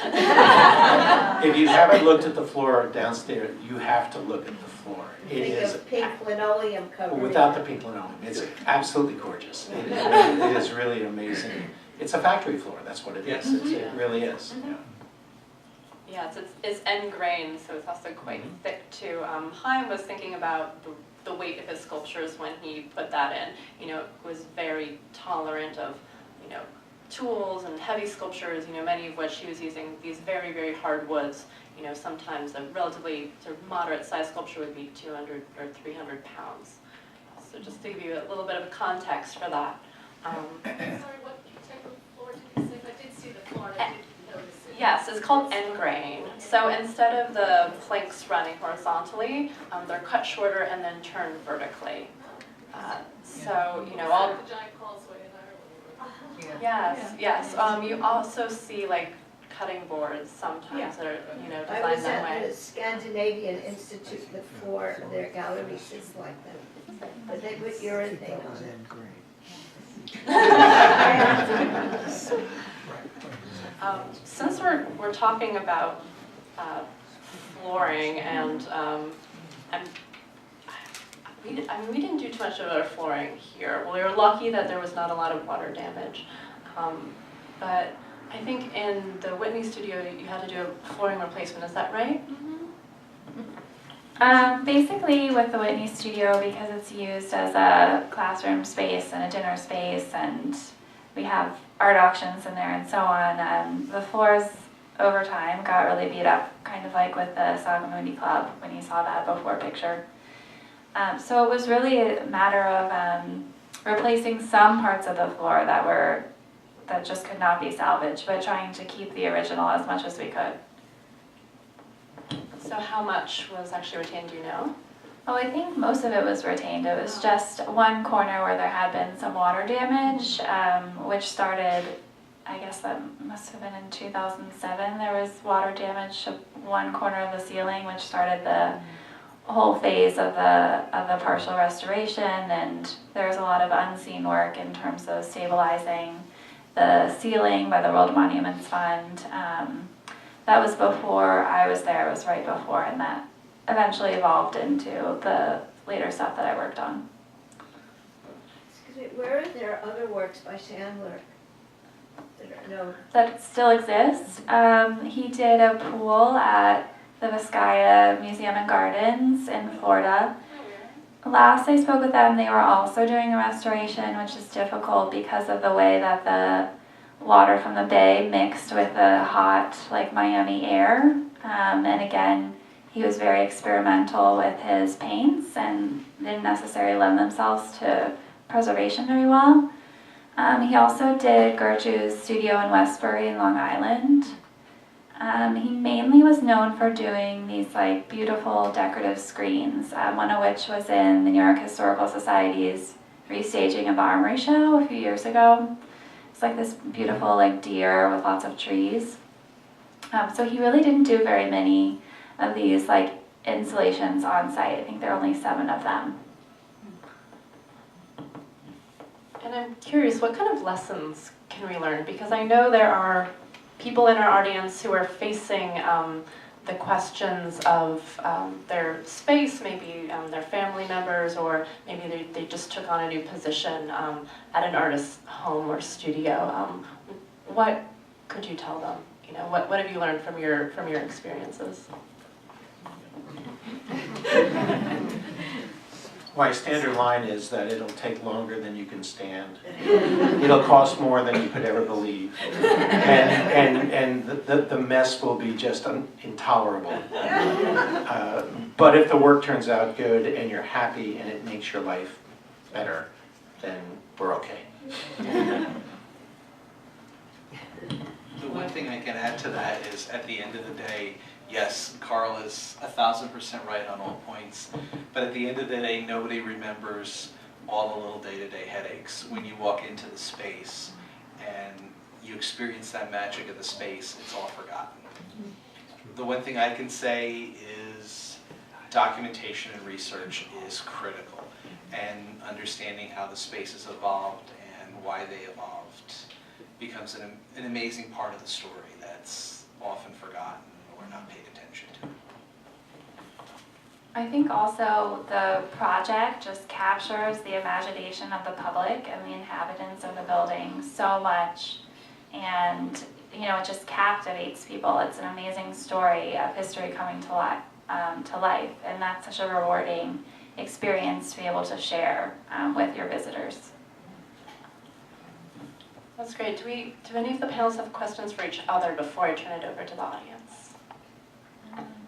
If you haven't looked at the floor downstairs, you have to look at the floor. It Think is, of pink linoleum covering. without the pink linoleum, it's absolutely gorgeous. It is really amazing. It's a factory floor, that's what it is. It really is. Yeah. Yes, it's end grain, so it's also quite thick too. Chaim was thinking about the weight of his sculptures when he put that in. You know, it was very tolerant of, you know, tools and heavy sculptures, you know, many of which he was using these very, very hard woods. You know, sometimes a relatively sort of moderate sized sculpture would be 200 or 300 pounds. So just to give you a little bit of a context for that. Sorry, what type of floor did you say? I did see the floor, I didn't notice it. Yes, it's called end grain. So instead of the planks running horizontally, they're cut shorter and then turned vertically. So, you know, all... The giant causeway in Ireland. Yes. You also see like cutting boards sometimes that are, you know, I designed was that at way. the Scandinavian Institute, the floor of their gallery is like that. But they put urethane on it. Since we're talking about flooring and we didn't do too much of our flooring here. Well, we were lucky that there was not a lot of water damage. But I think in the Whitney studio you had to do a flooring replacement, is that right? Basically with the Whitney studio, because it's used as a classroom space and a dinner space, and we have art auctions in there and so on, the floors over time got really beat up, kind of like with the Salmagundi Club when you saw that before picture. So it was really a matter of replacing some parts of the floor that just could not be salvaged, but trying to keep the original as much as we could. So how much was actually retained, do you know? Oh, I think most of it was retained. It was just one corner where there had been some water damage, which started, I guess that must have been in 2007. There was water damage to one corner of the ceiling, which started the whole phase of the partial restoration, and there was a lot of unseen work in terms of stabilizing the ceiling by the World Monuments Fund. That was before I was there, it was right before, and that eventually evolved into the later stuff that I worked on. Excuse me, where are there other works by Chandler? That still exists. He did a pool at the Vizcaya Museum and Gardens in Florida. Last I spoke with them, they were also doing a restoration, which is difficult because of the way that the water from the bay mixed with the hot, like Miami air. And again, he was very experimental with his paints and didn't necessarily lend themselves to preservation very well. He also did Gertrude's studio in Westbury in Long Island. He mainly was known for doing these like beautiful decorative screens, one of which was in the New York Historical Society's restaging of the Armory Show a few years ago. It's like this beautiful like deer with lots of trees. So he really didn't do very many of these like installations on site. I think there are only 7 of them. And I'm curious, what kind of lessons can we learn? Because I know there are people in our audience who are facing the questions of their space, maybe their family members, or maybe they just took on a new position at an artist's home or studio. What could you tell them? You know, what have you learned from your experiences? My standard line is that it'll take longer than you can stand. It'll cost more than you could ever believe. And the mess will be just intolerable. But if the work turns out good and you're happy and it makes your life better, then we're okay. The one thing I can add to that is, at the end of the day, yes, Carl is 1000% right on all points, but at the end of the day, nobody remembers all the little day-to-day headaches. When you walk into the space and you experience that magic of the space, it's all forgotten. The one thing I can say is documentation and research is critical, and understanding how the spaces evolved and why they evolved becomes an amazing part of the story that's often forgotten or not paid I think also the project just captures the imagination of the public and the inhabitants of the building so much, and it just captivates people. It's an amazing story of history coming to life, and that's such a rewarding experience to be able to share with your visitors. That's great. Do any of the panelists have questions for each other before I turn it over to the audience?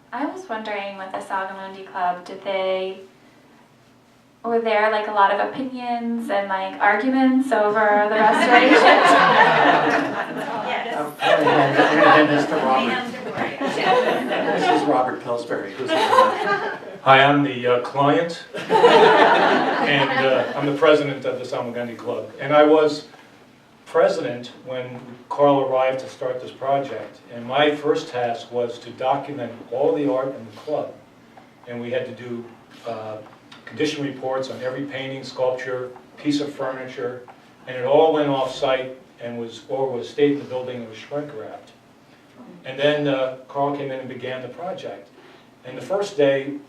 I was wondering with the Salmagundi Club, were there like a lot of opinions and like arguments over the restoration? Yes. I'm going to hand this to Robert. This is Robert Pillsbury, who's Hi, I'm the client, and I'm the president of the Salmagundi Club. And I was president when Carl arrived to start this project. And my first task was to document all the art in the club. And we had to do condition reports on every painting, sculpture, piece of furniture, and it all went off-site and was stayed in the building and was shrink-wrapped. And then Carl came in and began the project. And the first day,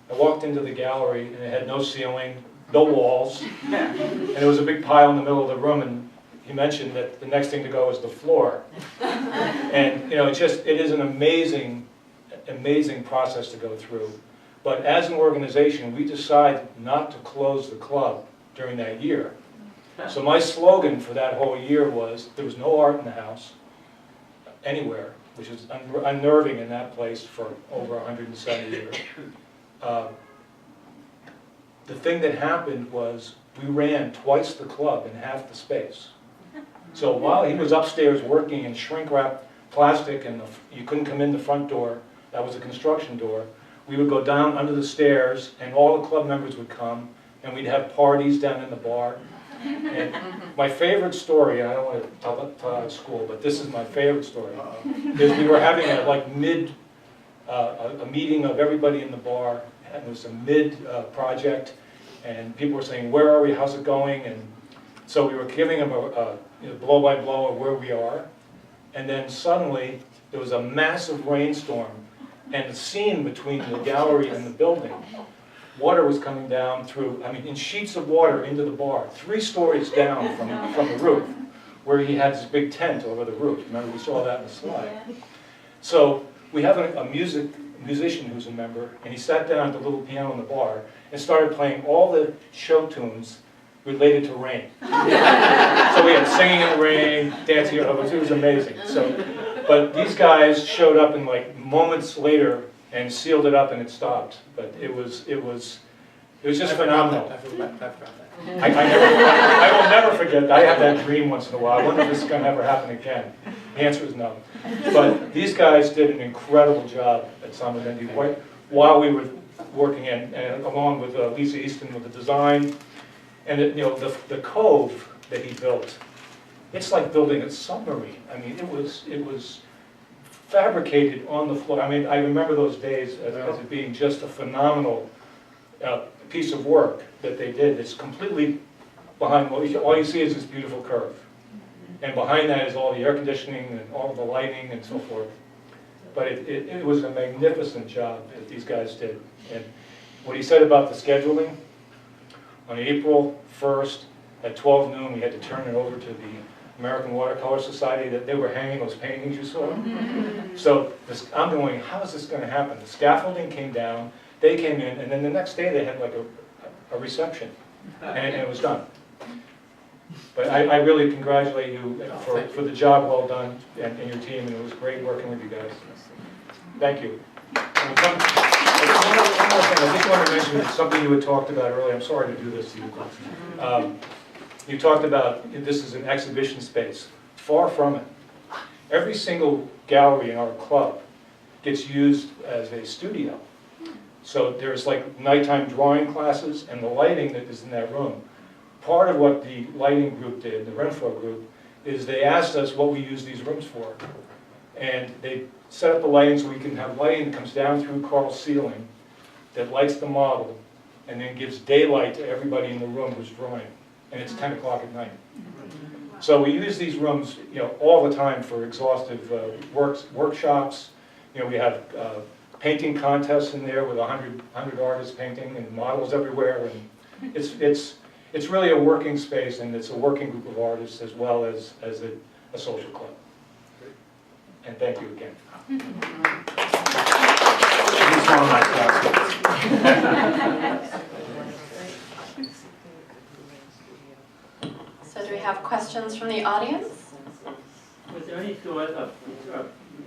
I walked into the gallery and it had no ceiling, no walls, and there was a big pile in the middle of the room, and he mentioned that the next thing to go is the floor. And it is an amazing process to go through. But as an organization, we decided not to close the club during that year. So my slogan for that whole year was, there was no art in the house, anywhere, which is unnerving in that place for over 170 years. The thing that happened was we ran twice the club in half the space. So while he was upstairs working in shrink-wrapped plastic and you couldn't come in the front door, that was a construction door, we would go down under the stairs and all the club members would come and we'd have parties down in the bar. And my favorite story, I don't want to tell out of school, but this is my favorite story, is we were having a meeting of everybody in the bar, and it was a mid-project, and people were saying, where are we, how's it going? And so we were giving them a blow-by-blow of where we are, and then suddenly there was a massive rainstorm, and the scene between the gallery and the building, water was coming down through, in sheets of water into the bar, 3 stories down from the roof, where he had this big tent over the roof. Remember, we saw that in the slide. So we have a musician who's a member, and he sat down at the little piano in the bar and started playing all the show tunes related to rain. So we had Singing in the Rain, Dancing in the Rain, it was amazing. But these guys showed up in like moments later and sealed it up and it stopped. But it was just phenomenal. I forgot that. I will never forget. I have that dream once in a while. I wonder if this is going to ever happen again. The answer is no. But these guys did an incredible job at Salmagundi while we were working, and along with Lisa Easton with the design, and the cove that he built. It's like building a submarine. It was fabricated on the floor. I remember those days as it being just a phenomenal piece of work that they did. It's completely behind, all you see is this beautiful curve. And behind that is all the air conditioning and all the lighting and so forth. But it was a magnificent job that these guys did. And what he said about the scheduling, on April 1st at 12 noon, we had to turn it over to the American Watercolor Society, that they were hanging those paintings you saw. So I'm going, how is this going to happen? The scaffolding came down, they came in, and then the next day they had like a reception, and it was done. But I really congratulate you for the job well done and your team, and it was great working with you guys. Thank you. One more thing, I just want to mention something you had talked about earlier. I'm sorry to do this to you. You talked about this is an exhibition space. Far from it. Every single gallery in our club gets used as a studio. So there's like nighttime drawing classes, and the lighting that is in that room. Part of what the lighting group did, the Renfro group, is they asked us what we use these rooms for. And they set up the lighting so we can have lighting that comes down through Carl's ceiling that lights the model and then gives daylight to everybody in the room who's drawing. And it's 10 o'clock at night. So we use these rooms, all the time for exhaustive workshops. We have painting contests in there with 100 artists painting and models everywhere. And it's really a working space, and it's a working group of artists as well as a social club. And thank you again. He's one of my classmates. So do we have questions from the audience? Was there any thought of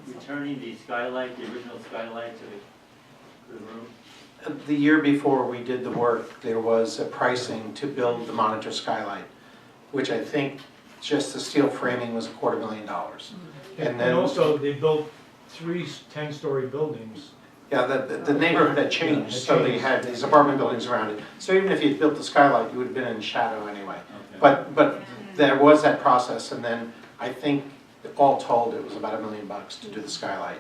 returning the skylight, the original skylight to the room? The year before we did the work, there was a pricing to build the monitor skylight, which I think just the steel framing was $250,000. And then also they built 3 10-story buildings. yeah, the neighborhood had changed, so they had these apartment buildings around it. So even if you'd built the skylight, you would have been in shadow anyway. Okay. But there was that process, and then I think all told, it was about $1 million to do the skylight.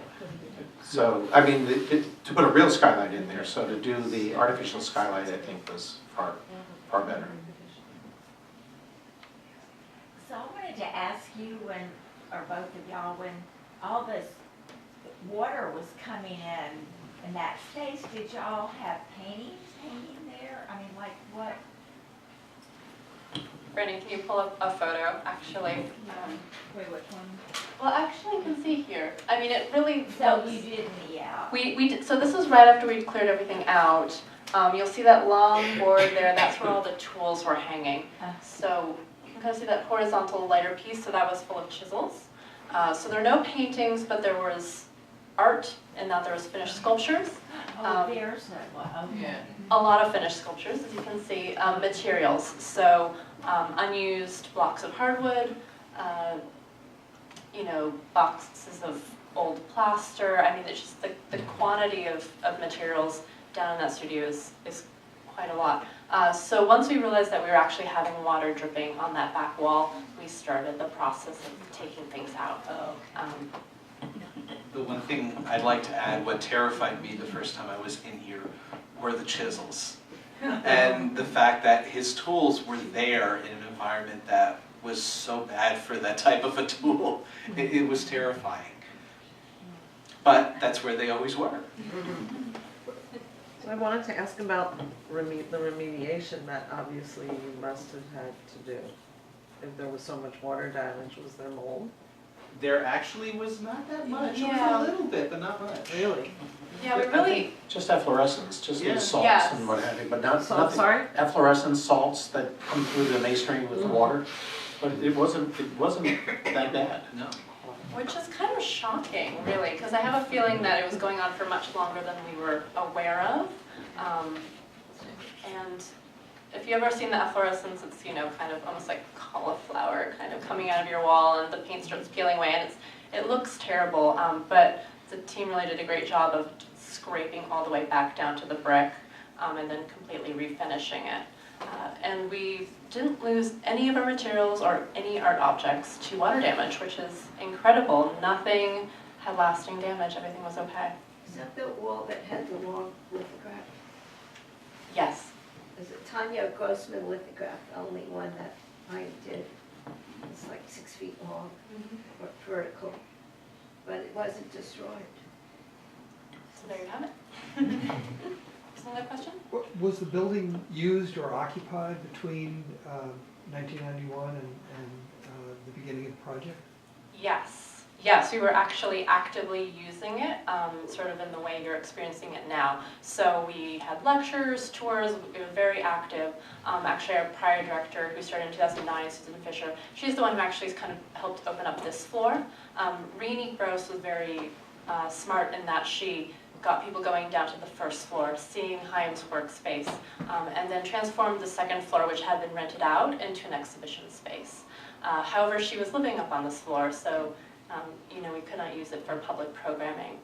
So, I mean, to put a real skylight in there, so to do the artificial skylight, I think was far better. So I wanted to ask you or both of y'all, when all this water was coming in that space, did y'all have paintings hanging there? I mean, like what? Renee, can you pull up a photo, actually? Wait, which one? Well, actually, you can see here. I mean, it really So looks... you did me out. We did, so this was right after we'd cleared everything out. You'll see that long board there, that's where all the tools were hanging. So you can kind of see that horizontal lighter piece, so that was full of chisels. So there are no paintings, but there was art, in that there was finished sculptures. There's that one. Okay. A lot of finished sculptures, as you can see. Materials, so unused blocks of hardwood, boxes of old plaster. I mean, it's just the quantity of materials down in that studio is quite a lot. So once we realized that we were actually having water dripping on that back wall, we started the process of taking things out. The one thing I'd like to add, what terrified me the first time I was in here were the chisels. And the fact that his tools were there in an environment that was so bad for that type of a tool. It was terrifying. But that's where they always were. So I wanted to ask about the remediation that obviously you must have had to do. If there was so much water damage, was there mold? There actually was not that much. Yeah. It was a little bit, but not much. Really? Yeah, we really... Just efflorescence, just Yeah. little salts Yes. and what have you, but not So, nothing. sorry? Efflorescent salts that come through the masonry with the water, but it wasn't that bad. No. Which is kind of shocking, really, because I have a feeling that it was going on for much longer than we were aware of. And if you've ever seen the efflorescence, it's, kind of almost like cauliflower kind of coming out of your wall, and the paint starts peeling away, and it looks terrible. But the team really did a great job of scraping all the way back down to the brick, and then completely refinishing it. And we didn't lose any of our materials or any art objects to water damage, which is incredible. Nothing had lasting damage. Everything was okay. Is that the wall that had the long lithograph? Yes. Is it Tanya Grossman lithograph, the only one that I did? It's like 6 feet long, or vertical, but it wasn't destroyed. So there you have it. Another question? Was the building used or occupied between 1991 and the beginning of the project? Yes. Yes, we were actually actively using it, sort of in the way you're experiencing it now. So we had lectures, tours, it was very active. Actually, our prior director, who started in 2009, Susan Fisher, she's the one who actually kind of helped open up this floor. Renee Gross was very smart in that she got people going down to the first floor, seeing Chaim's workspace, and then transformed the second floor, which had been rented out, into an exhibition space. However, she was living up on this floor, so we could not use it for public programming.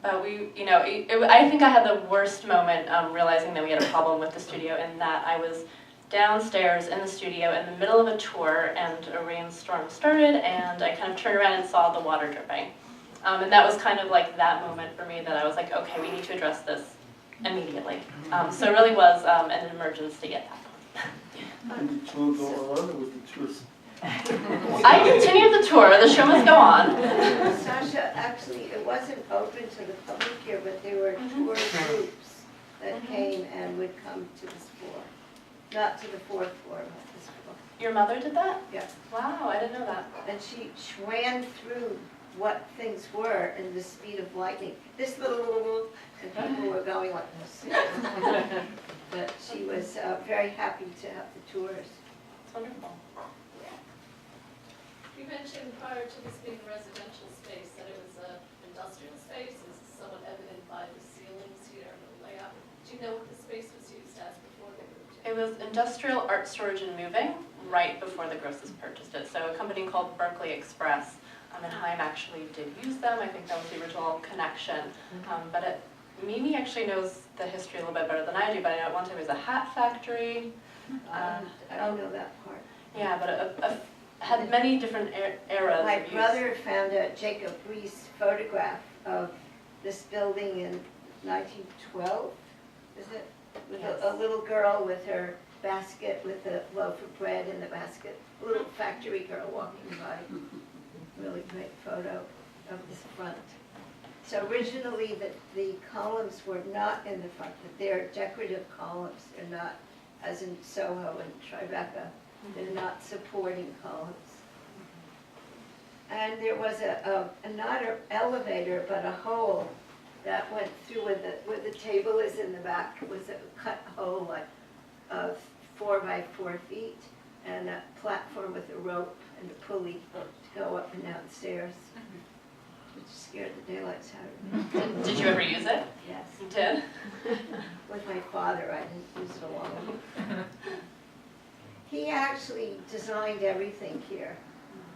But I think I had the worst moment realizing that we had a problem with the studio, in that I was downstairs in the studio in the middle of a tour, and a rainstorm started, and I kind of turned around and saw the water dripping. And that was kind of like that moment for me that I was like, okay, we need to address this immediately. So it really was an emergency at that point. And to go on with the tours, I continued the tour, the show must go on. Sasha, actually, it wasn't open to the public here, but there were tour groups that came and would come to this floor. Not to the fourth floor, but this floor. Your mother did that? Yeah. Wow, I didn't know that. And she ran through what things were in the speed of lightning. This little, and people were going like this. But she was very happy to have the tours. It's wonderful. You mentioned prior to this being a residential space that it was an industrial space. Is somewhat evident by the ceilings here and the layout. Do you know what the space was used as before they moved in? It was industrial art storage and moving right before the Grosses purchased it. So a company called Berkeley Express, and Chaim actually did use them. I think that was the original connection. But Mimi actually knows the history a little bit better than I do, but I know at one time it was a hat factory. I don't know that part. Yeah, but had many different eras. My of use. brother found a Jacob Riis photograph of this building in 1912, is it? With Yes. a little girl with her basket with a loaf of bread in the basket. A little factory girl walking by. Really great photo of this front. So originally the columns were not in the front, but they're decorative columns. They're not, as in Soho and Tribeca, they're not supporting columns. And there was not an elevator, but a hole that went through where the table is in the back. It was a cut hole like of 4 by 4 feet and a platform with a rope and a pulley to go up and down stairs, which scared the daylights out of me. Did you ever use it? Yes. You did? With my father, I didn't use it alone. He actually designed everything here.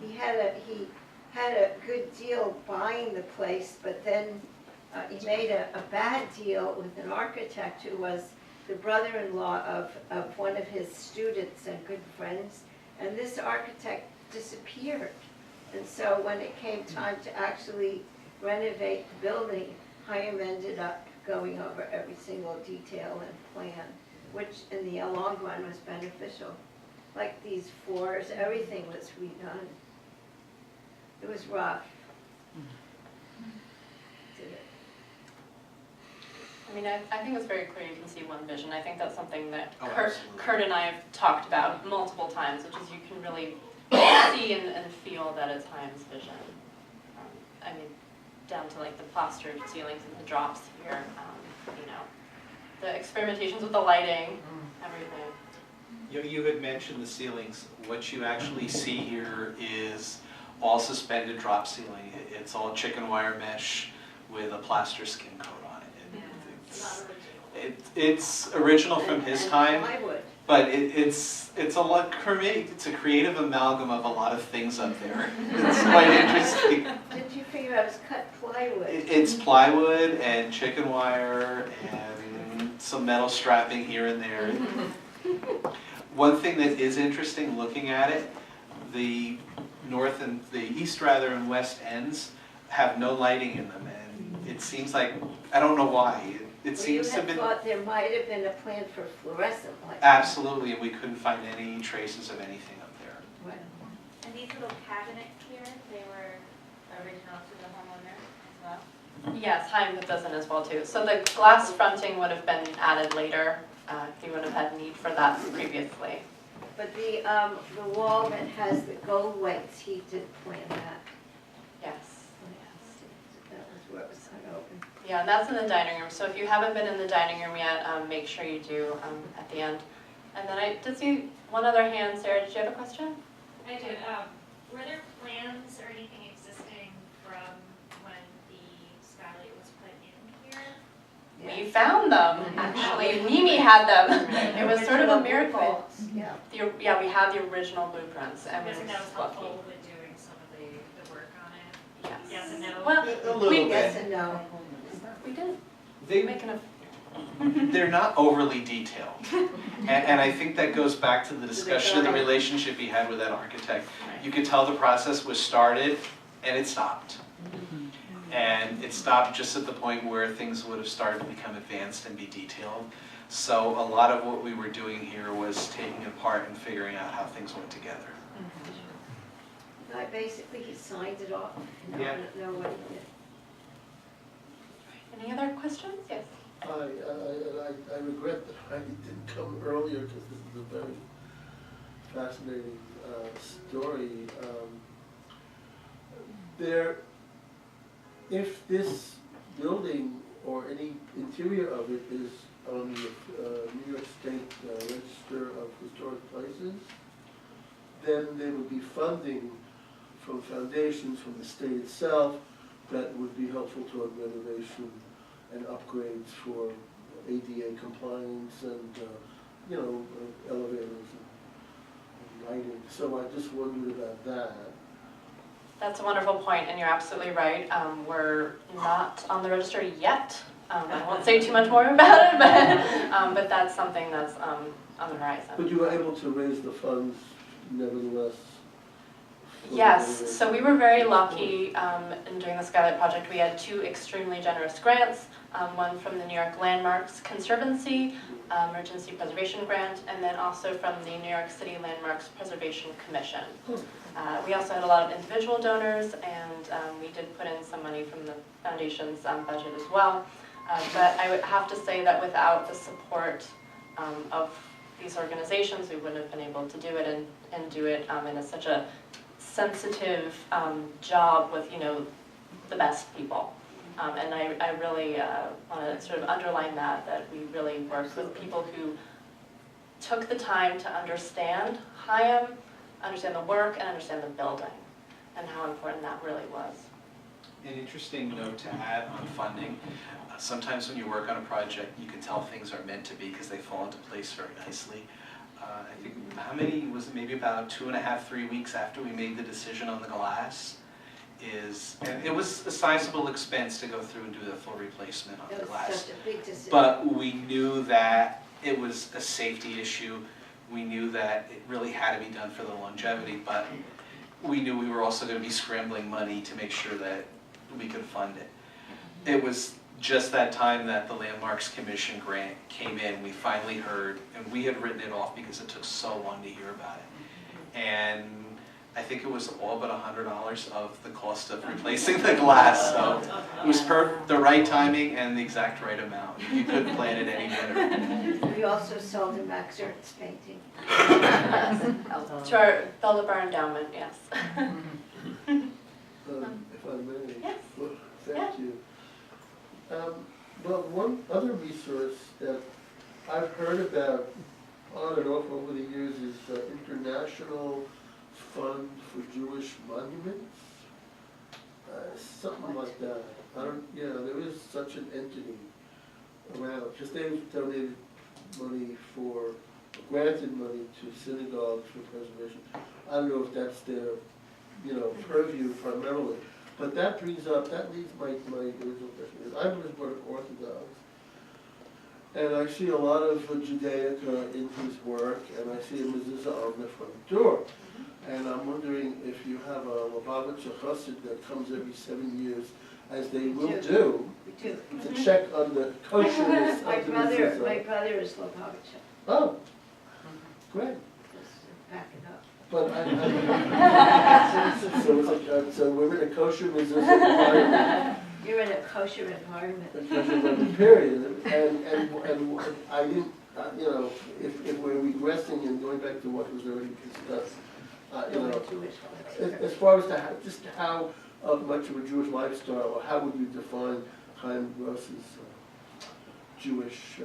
He had a good deal buying the place, but then he made a bad deal with an architect who was the brother-in-law of one of his students and good friends, and this architect disappeared. And so when it came time to actually renovate the building, Chaim ended up going over every single detail and plan, which in the long run was beneficial. Like these floors, everything was redone. It was rough. Did it? I mean, I think it's very clear you can see one vision. I think that's something that Oh, Kurt and I have talked about multiple times, which is you can really see and feel that it's Chaim's vision. I mean, down to like the plastered ceilings and the drops here, you know, the experimentations with the lighting, everything. You had mentioned the ceilings. What you actually see here is all suspended drop ceiling. It's all chicken wire mesh with a plaster skin coat on it. It's original from his time, but it's a lot. It's a creative amalgam of a lot of things up there. It's quite interesting. Did you figure out it was cut plywood? It's plywood and chicken wire and some metal strapping here and there. One thing that is interesting looking at it, the north and the east rather and west ends have no lighting in them, and it seems like, I don't know why, it seems to have been... You had thought there might have been a plan for fluorescent lighting. Absolutely, and we couldn't find any traces of anything up there. Right. And these little cabinets here, they were original to the homeowner as well? Yes, Chaim does it as well too. So the glass fronting would have been added later. He wouldn't have had need for that previously. But the wall that has the gold weights, he did plan that. Yes. That was where it was kind of open. Yeah, and that's in the dining room. So if you haven't been in the dining room yet, make sure you do at the end. And then I did see one other hand. Sarah, did you have a question? I did. Were there plans or anything existing from when the skylight was put in here? We found them, actually. Mimi had them. It was sort of a miracle. Yeah. Yeah, we have the original blueprints, and I'm we guessing were that was lucky. helpful with doing some of the work on it. Yes. Yes and no. Well, A little bit. Yes and no. we did. They, Make enough. they're not overly detailed. And I think that goes back to the discussion of the relationship he had with that architect. You could tell the process was started and it stopped. And it stopped just at the point where things would have started to become advanced and be detailed. So a lot of what we were doing here was taking it apart and figuring out how things went together. No, basically, he signed it off. No, Yeah. I don't know what he did. Any other questions? Yes. I regret that I didn't come earlier because this is a very fascinating story. If this building or any interior of it is on the New York State Register of Historic Places, then there would be funding from foundations from the state itself that would be helpful toward renovation and upgrades for ADA compliance and, elevators and lighting. So I just wondered about that. That's a wonderful point, and you're absolutely right. We're not on the register yet. I won't say too much more about it, but that's something that's on the horizon. But you were able to raise the funds nevertheless? Yes, so we were very lucky in doing the Skylight project. We had 2 extremely generous grants, one from the New York Landmarks Conservancy, Emergency Preservation Grant, and then also from the New York City Landmarks Preservation Commission. We also had a lot of individual donors, and we did put in some money from the foundation's budget as well. But I would have to say that without the support of these organizations, we wouldn't have been able to do it and do it in such a sensitive job with, the best people. And I really want to sort of underline that we really worked with people who took the time to understand Chaim, understand the work, and understand the building, and how important that really was. An interesting note to add on funding. Sometimes when you work on a project, you can tell things are meant to be because they fall into place very nicely. I think, how many, was it maybe about 2.5, 3 weeks after we made the decision on the glass? And it was a sizable expense to go through and do the full replacement on the glass. It was such a big decision. But we knew that it was a safety issue. We knew that it really had to be done for the longevity, but we knew we were also going to be scrambling money to make sure that we could fund it. It was just that time that the Landmarks Commission grant came in, we finally heard, and we had written it off because it took so long to hear about it. And I think it was all but $100 of the cost of replacing the glass, so it was the right timing and the exact right amount. You couldn't plan it any better. We also sold him Max Ertz painting. To our Bella endowment, yes. If I may. Yes. Well, thank you. Well, one other resource that I've heard about on and off over the years is the International Fund for Jewish Monuments. Something like that. There is such an entity around, because they've donated money granted money to synagogues for preservation. I don't know if that's their, purview primarily. But that leads my original question. I'm Lisbon Orthodox, and I see a lot of Judaica in his work, and I see a mezuzah on the front door. And I'm wondering if you have a Lubavitcher Chassid that comes every 7 years, as they will do, to check on the kosherness of the mezuzah. My brother is Lubavitcher. Oh, great. Just back it up. But so we're in a kosher mezuzah environment. You're in a kosher environment. A kosher environment, period. And I didn't, if we're regressing and going back to what was already discussed, as far as how much of a Jewish lifestyle, or how would you define Chaim Gross's Jewish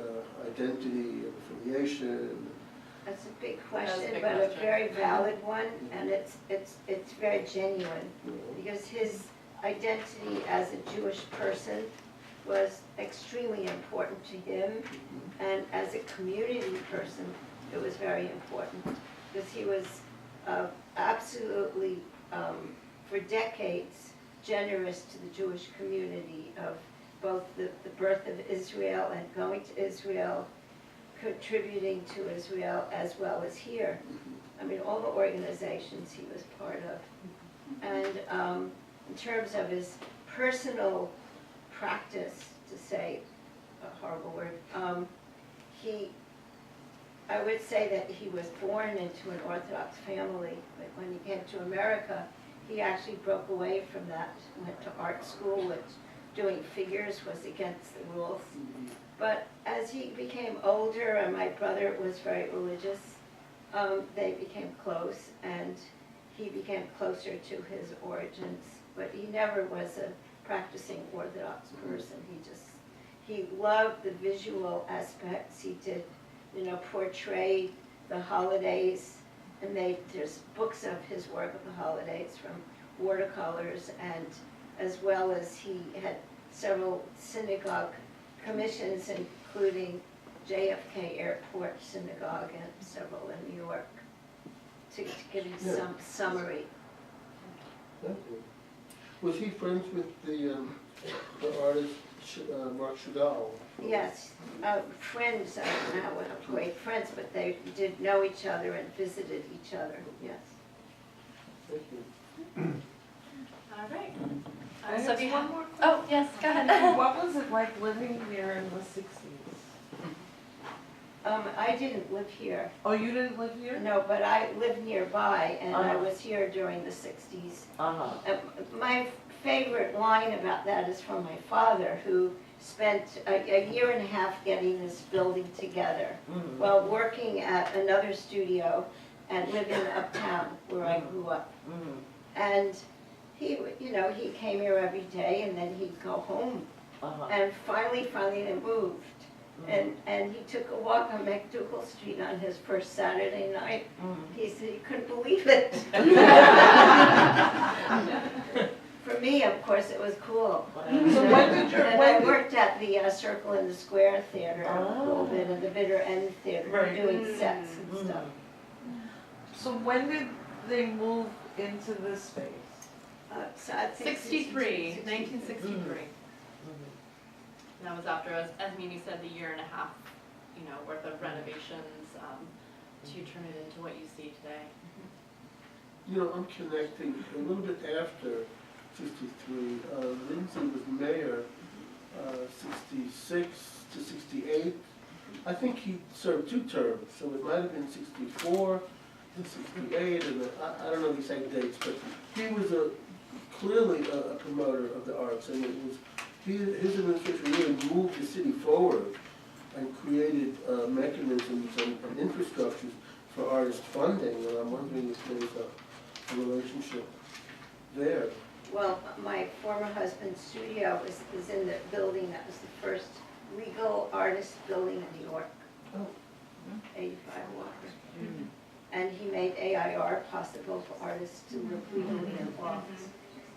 identity and affiliation? That's a big question, but a very valid one, and it's very genuine, because his identity as a Jewish person was extremely important to him, and as a community person, it was very important, because he was absolutely, for decades, generous to the Jewish community of both the birth of Israel and going to Israel, contributing to Israel as well as here. I mean, all the organizations he was part of. And in terms of his personal practice, to say a horrible word, I would say that he was born into an Orthodox family, but when he came to America, he actually broke away from that, went to art school, which doing figures was against the rules. But as he became older, and my brother was very religious, they became close, and he became closer to his origins. But he never was a practicing Orthodox person. He loved the visual aspects. He did, portray the holidays, and there's books of his work of the holidays from watercolors, and as well as he had several synagogue commissions, including JFK Airport Synagogue and several in New York, to give you some summary. Thank you. Was he friends with the artist Mark Chagall? Yes, friends, I don't know what great friends, but they did know each other and visited each other, yes. Thank you. All right. I So have we one have- more Oh, yes, go ahead. What was it like living here in the 60s? I didn't live here. Oh, you didn't live here? No, but I lived nearby, and I Uh-huh. was here during the 60s. Uh-huh. My favorite line about that is from my father, who spent a year and a half getting this building together Mhm. while working at another studio and living uptown where I grew up. Mhm. And he, he came here every day, and then he'd go home. Uh-huh. And finally they moved. And he took a walk on McDougal Street on his first Saturday night. He said he couldn't believe it. For me, of course, it was cool. So when did your... And when I did- worked at the Circle in the Square Theater a little Oh. bit, and the Bitter End Theater, Right. doing sets and stuff. So when did they move into this space? So I think 63, 1963. And that was after, as Mimi said, the year and a half, worth of renovations to turn it into what you see today. I'm connecting a little bit after 63. Lindsay was mayor 66 to 68. I think he served 2 terms, so it might have been 64 to 68, and I don't know the exact dates, but he was clearly a promoter of the arts, and his administration really moved the city forward and created mechanisms and infrastructures for artist funding, and I'm wondering if there's a relationship there. Well, my former husband's studio is in the building that was the first legal artist building in New York. Oh. 85 Walker. And he made AIR possible for artists to live legally in lofts.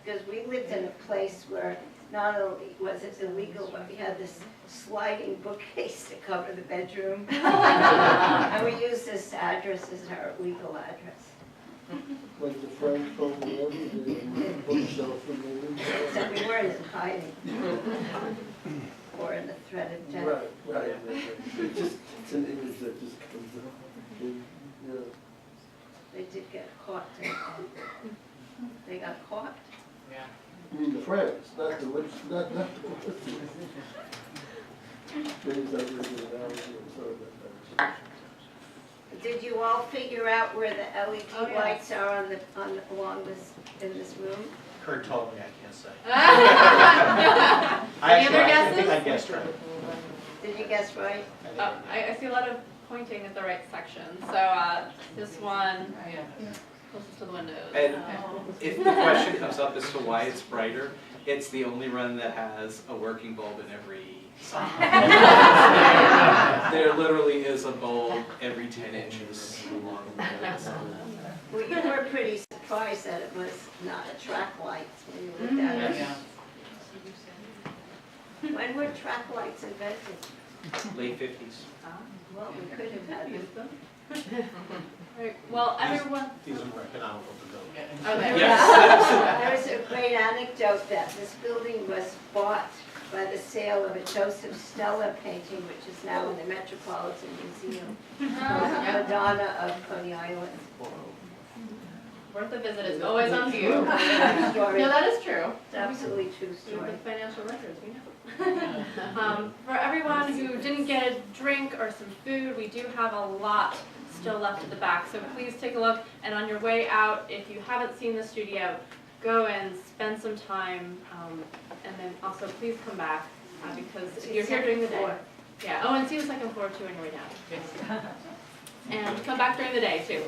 Because we lived in a place where not only was it illegal, but we had this sliding bookcase to cover the bedroom. And we used this address as our legal address. Like the Frank program, bookshelf and everything. Except we weren't in hiding. Or in the threat of death. Right. It's an image that just comes up. Yeah. They did get caught. They got caught. Yeah. You mean the friends, not the witch, not the witch. James, I read it out, I'm sorry about that. Did you all figure out where the LED lights are along this, in this room? Kurt told me, I can't say. Any other I guesses? think I guessed right. Did you guess right? I see a lot of pointing at the right section. So this one, closest to the windows. And if the question comes up as to why it's brighter, it's the only run that has a working bulb in every sign. There literally is a bulb every 10 inches along the sign. Well, you were pretty surprised that it was not a track light when you looked at it. When were track lights invented? Late 50s. Well, we could have had them. Right. Well, everyone. These are more economical to build. Okay. Yes. There was a great anecdote that this building was bought by the sale of a Joseph Stella painting, which is now in the Metropolitan Museum. Madonna of Coney Island. Worth a visit is always on view. True No, story. that is true. It's absolutely true Through story. the financial records, we know. For everyone who didn't get a drink or some food, we do have a lot still left at the back, so please take a look. And on your way out, if you haven't seen the studio, go and spend some time, and then also please come back, because if you're here during the day. Yeah, oh, and see the second floor too on your way down. And come back during the day too.